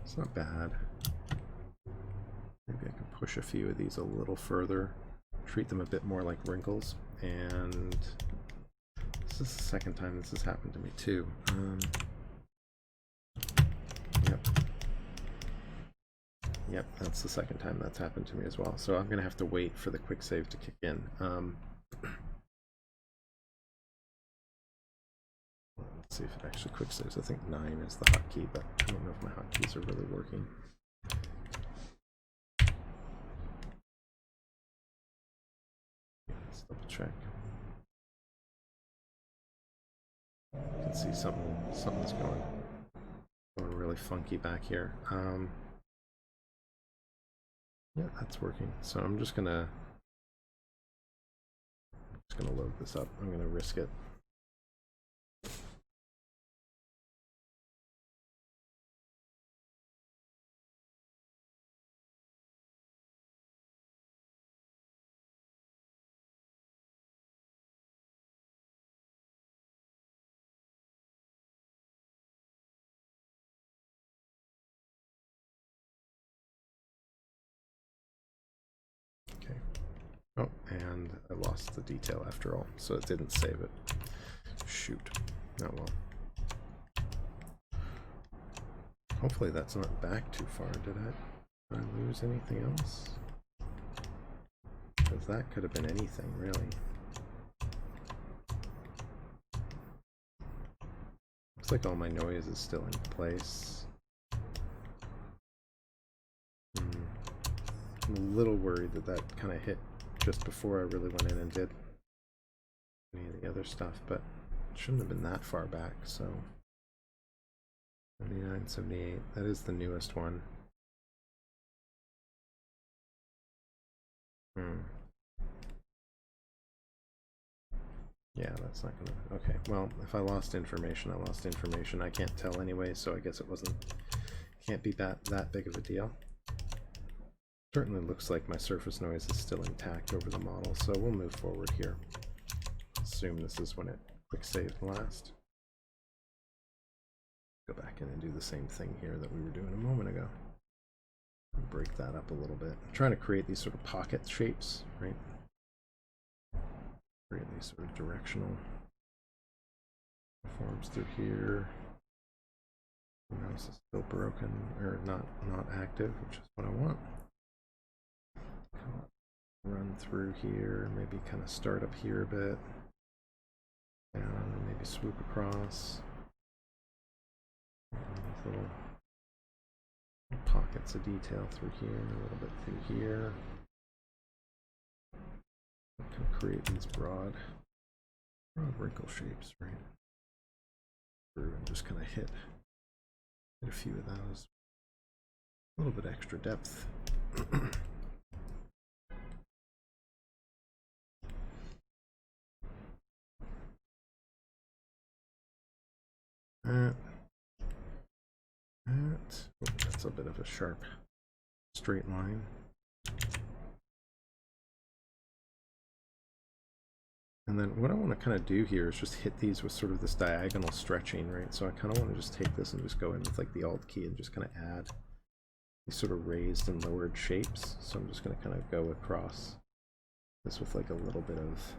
A: It's not bad. Maybe I can push a few of these a little further, treat them a bit more like wrinkles. And this is the second time this has happened to me too. Yep, that's the second time that's happened to me as well. So I'm gonna have to wait for the quick save to kick in. Let's see if it actually quick saves. I think 9 is the hotkey, but I don't know if my hotkeys are really working. Let's double check. You can see something's going really funky back here. Yeah, that's working. So I'm just gonna load this up. I'm gonna risk it. Oh, and I lost the detail after all, so it didn't save it. Shoot. Oh well. Hopefully that's not back too far. Did I lose anything else? Because that could have been anything, really. Looks like all my noise is still in place. I'm a little worried that that kind of hit just before I really went in and did any of the other stuff, but it shouldn't have been that far back. So 79, 78, that is the newest one. Yeah, that's not gonna, okay, well, if I lost information, I lost information. I can't tell anyway, so I guess it can't be that big of a deal. Certainly looks like my surface noise is still intact over the model, so we'll move forward here. Assume this is when it quick saved last. Go back in and do the same thing here that we were doing a moment ago. Break that up a little bit. I'm trying to create these sort of pocket shapes, right? Create these sort of directional forms through here. The mouse is still broken, or not active, which is what I want. Run through here, maybe kind of start up here a bit, and maybe swoop across. These little pockets of detail through here, a little bit through here. Kind of create these broad wrinkle shapes, right? Through and just kind of hit a few of those. A little bit extra depth. That's a bit of a sharp straight line. And then what I want to kind of do here is just hit these with sort of this diagonal stretching, right? So I kind of want to just take this and just go in with like the Alt key and just kind of add these sort of raised and lowered shapes. So I'm just going to kind of go across this with like a little bit of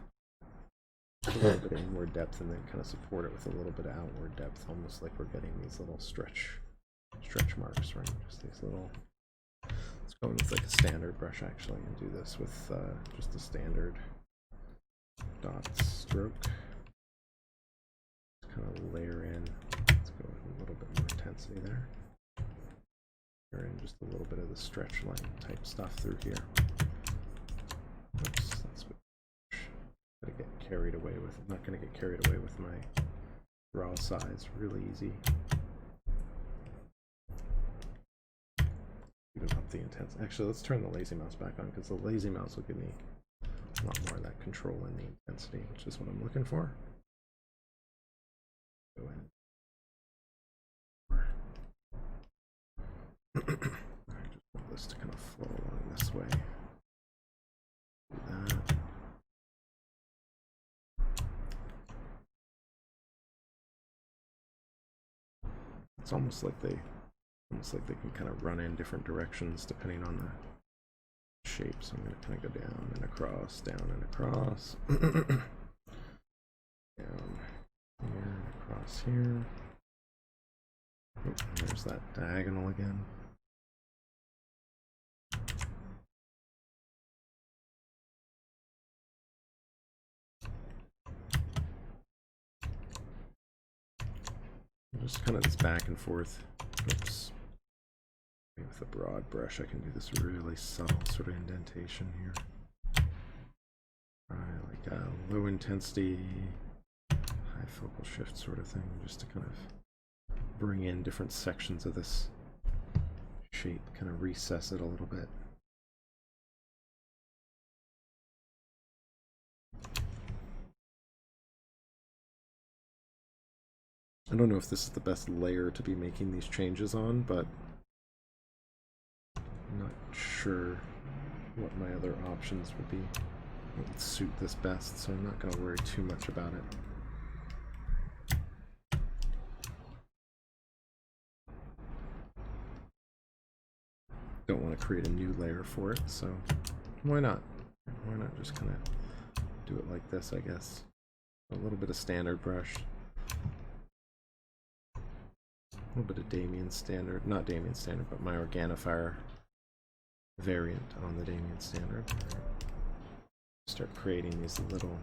A: inward depth, and then kind of support it with a little bit of outward depth, almost like we're getting these little stretch marks, right? Just these little. Let's go in with like a standard brush actually and do this with just a standard dot stroke. Just kind of layer in. Let's go with a little bit more intensity there. Layer in just a little bit of the stretch line type stuff through here. Oops, that's what. Gonna get carried away with. I'm not gonna get carried away with my raw size. Really easy. Even up the intensity. Actually, let's turn the lazy mouse back on, because the lazy mouse will give me a lot more of that control in the intensity, which is what I'm looking for. Go in. I just want this to kind of flow along this way. Do that. It's almost like they can kind of run in different directions depending on the shape. So I'm going to kind of go down and across, down and across, down here and across here. Oh, and there's that diagonal again. Just kind of this back and forth. Oops. Maybe with a broad brush I can do this really subtle sort of indentation here. Like a low intensity, high focal shift sort of thing, just to kind of bring in different sections of this shape, kind of recess it a little bit. I don't know if this is the best layer to be making these changes on, but I'm not sure what my other options would be. What would suit this best, so I'm not going to worry too much about it. Don't want to create a new layer for it, so why not? Why not just kind of do it like this, I guess. A little bit of standard brush. A little bit of Damien Standard, not Damien Standard, but my Organifier variant on the Damien Standard. Start creating these little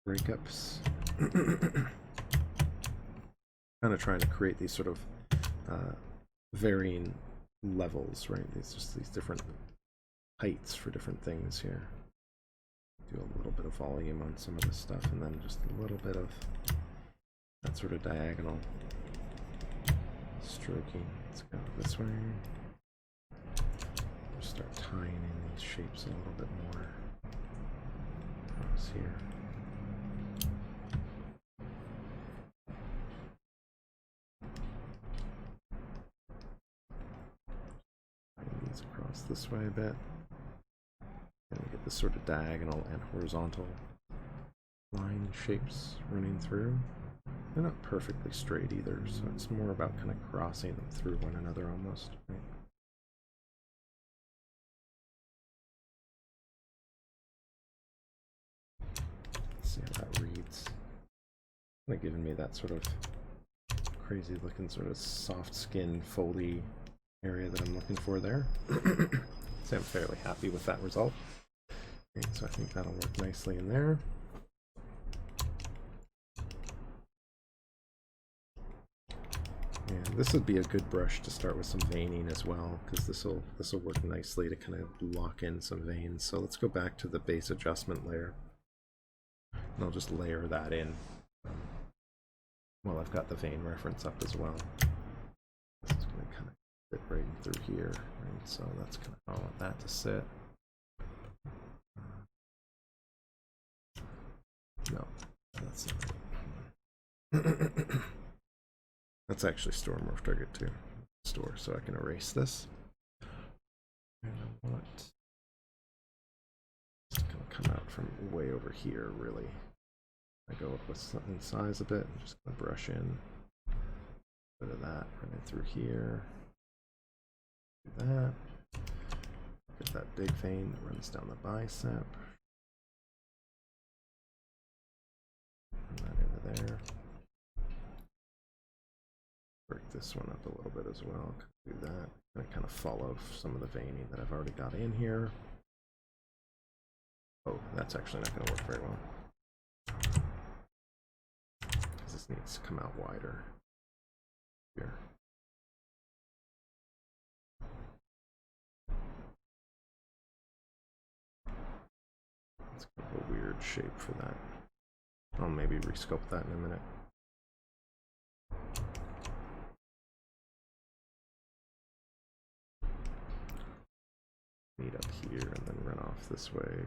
A: breakups. Kind of trying to create these sort of varying levels, right? These just these different heights for different things here. Do a little bit of volume on some of this stuff, and then just a little bit of that sort of diagonal stroking. Let's go this way. Just start tying in these shapes a little bit more across here. Tying these across this way a bit. And we get this sort of diagonal and horizontal line shapes running through. They're not perfectly straight either, so it's more about kind of crossing them through one another almost. Right? Let's see how that reads. Kind of giving me that sort of crazy looking sort of soft skin foldy area that I'm looking for there. So I'm fairly happy with that result. Okay, so I think that'll work nicely in there. And This would be a good brush to start with some veining as well, because this will work nicely to kind of lock in some veins. So let's go back to the base adjustment layer, and I'll just layer that in. Well, I've got the vein reference up as well. This is going to kind of fit right through here, right? So that's kind of how I want that to sit. No, that's not. That's actually store morph target too. Store, so I can erase this. And I want it to kind of come out from way over here, really. I go up with something size a bit. I'm just going to brush in a bit of that, run it through here. Do that. Get that big vein that runs down the bicep. Run that into there. Break this one up a little bit as well. Do that. And kind of follow some of the veining that I've already got in here. Oh, that's actually not going to work very well. Because this needs to come out wider. Here. It's kind of a weird shape for that. I'll maybe resculpt that in a minute. Meet up here and then run off this way.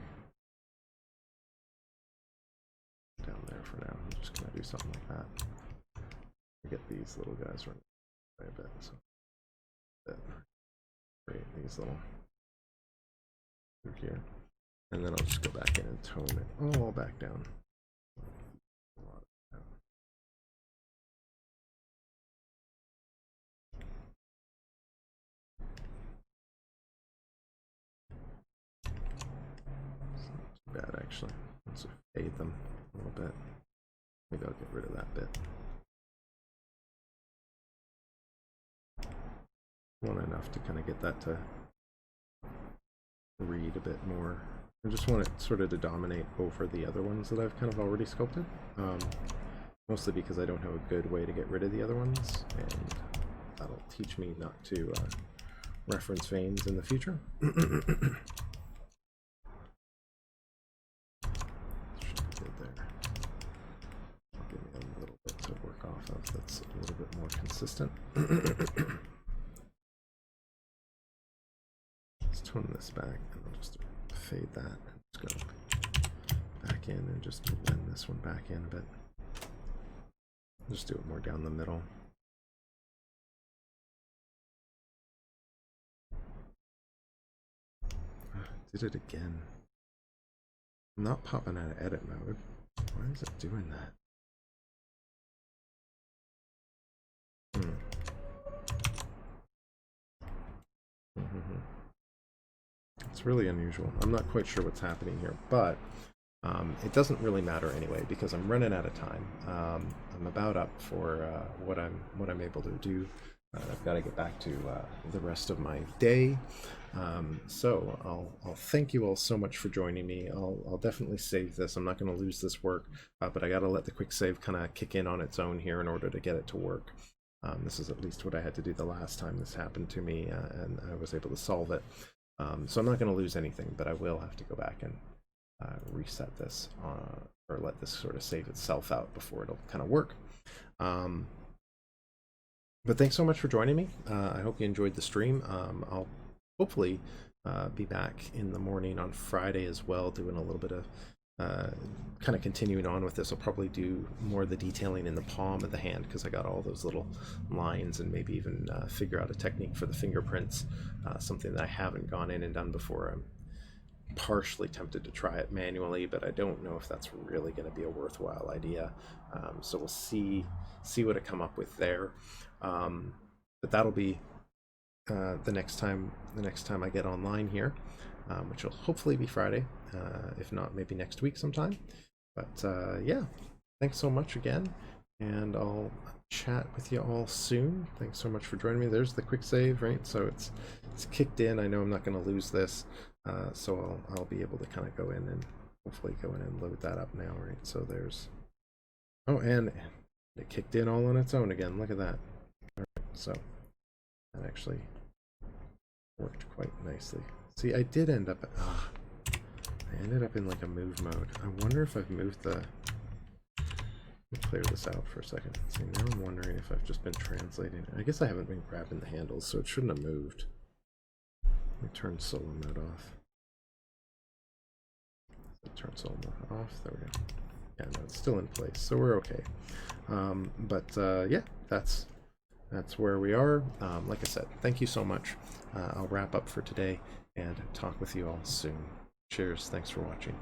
A: Down there for now. I'm just going to do something like that. Get these little guys running away a bit. So create these little through here. And then I'll just go back in and tone it all back down. Bad actually. Let's fade them a little bit. Maybe I'll get rid of that bit. Want enough to kind of get that to read a bit more. I just want it sort of to dominate over the other ones that I've kind of already sculpted. Mostly because I don't have a good way to get rid of the other ones, and that'll teach me not to reference veins in the future. That's a little bit more consistent. Let's tone this back, and I'll just fade that and just go back in and just blend this one back in a bit. Just do it more down the middle. Did it again. I'm not popping out of edit mode. Why is it doing that? It's really unusual. I'm not quite sure what's happening here, but it doesn't really matter anyway because I'm running out of time. I'm about up for what I'm able to do. I've got to get back to the rest of my day. So I'll thank you all so much for joining me. I'll definitely save this. I'm not going to lose this work, but I got to let the quick save kind of kick in on its own here in order to get it to work. This is at least what I had to do the last time this happened to me, and I was able to solve it. So I'm not going to lose anything, but I will have to go back and reset this or let this sort of save itself out before it'll kind of work. But thanks so much for joining me. I hope you enjoyed the stream. I'll hopefully be back in the morning on Friday as well, doing a little bit of kind of continuing on with this. I'll probably do more of the detailing in the palm of the hand because I got all those little lines, and maybe even figure out a technique for the fingerprints, something that I haven't gone in and done before. I'm partially tempted to try it manually, but I don't know if that's really going to be a worthwhile idea. So we'll see what I come up with there. But that'll be the next time I get online here, which will hopefully be Friday, if not maybe next week sometime. But yeah, thanks so much again, and I'll chat with you all soon. Thanks so much for joining me. There's the quick save, right? So it's kicked in. I know I'm not going to lose this, so I'll be able to kind of go in and hopefully go in and load that up now, right? So there's, oh, and it kicked in all on its own again. Look at that. All right, So that actually worked quite nicely. See, I did end up, I ended up in like a move mode. I wonder if I've moved the, let me clear this out for a second. See, now I'm wondering if I've just been translating. I guess I haven't been grabbing the handles, so it shouldn't have moved. Let me turn solo mode off. Turn solo mode off, there we go. Yeah, no, it's still in place, so we're okay. Yeah, that's where we are. Like I said, thank you so much. I'll wrap up for today and talk with you all soon. Cheers, thanks for watching.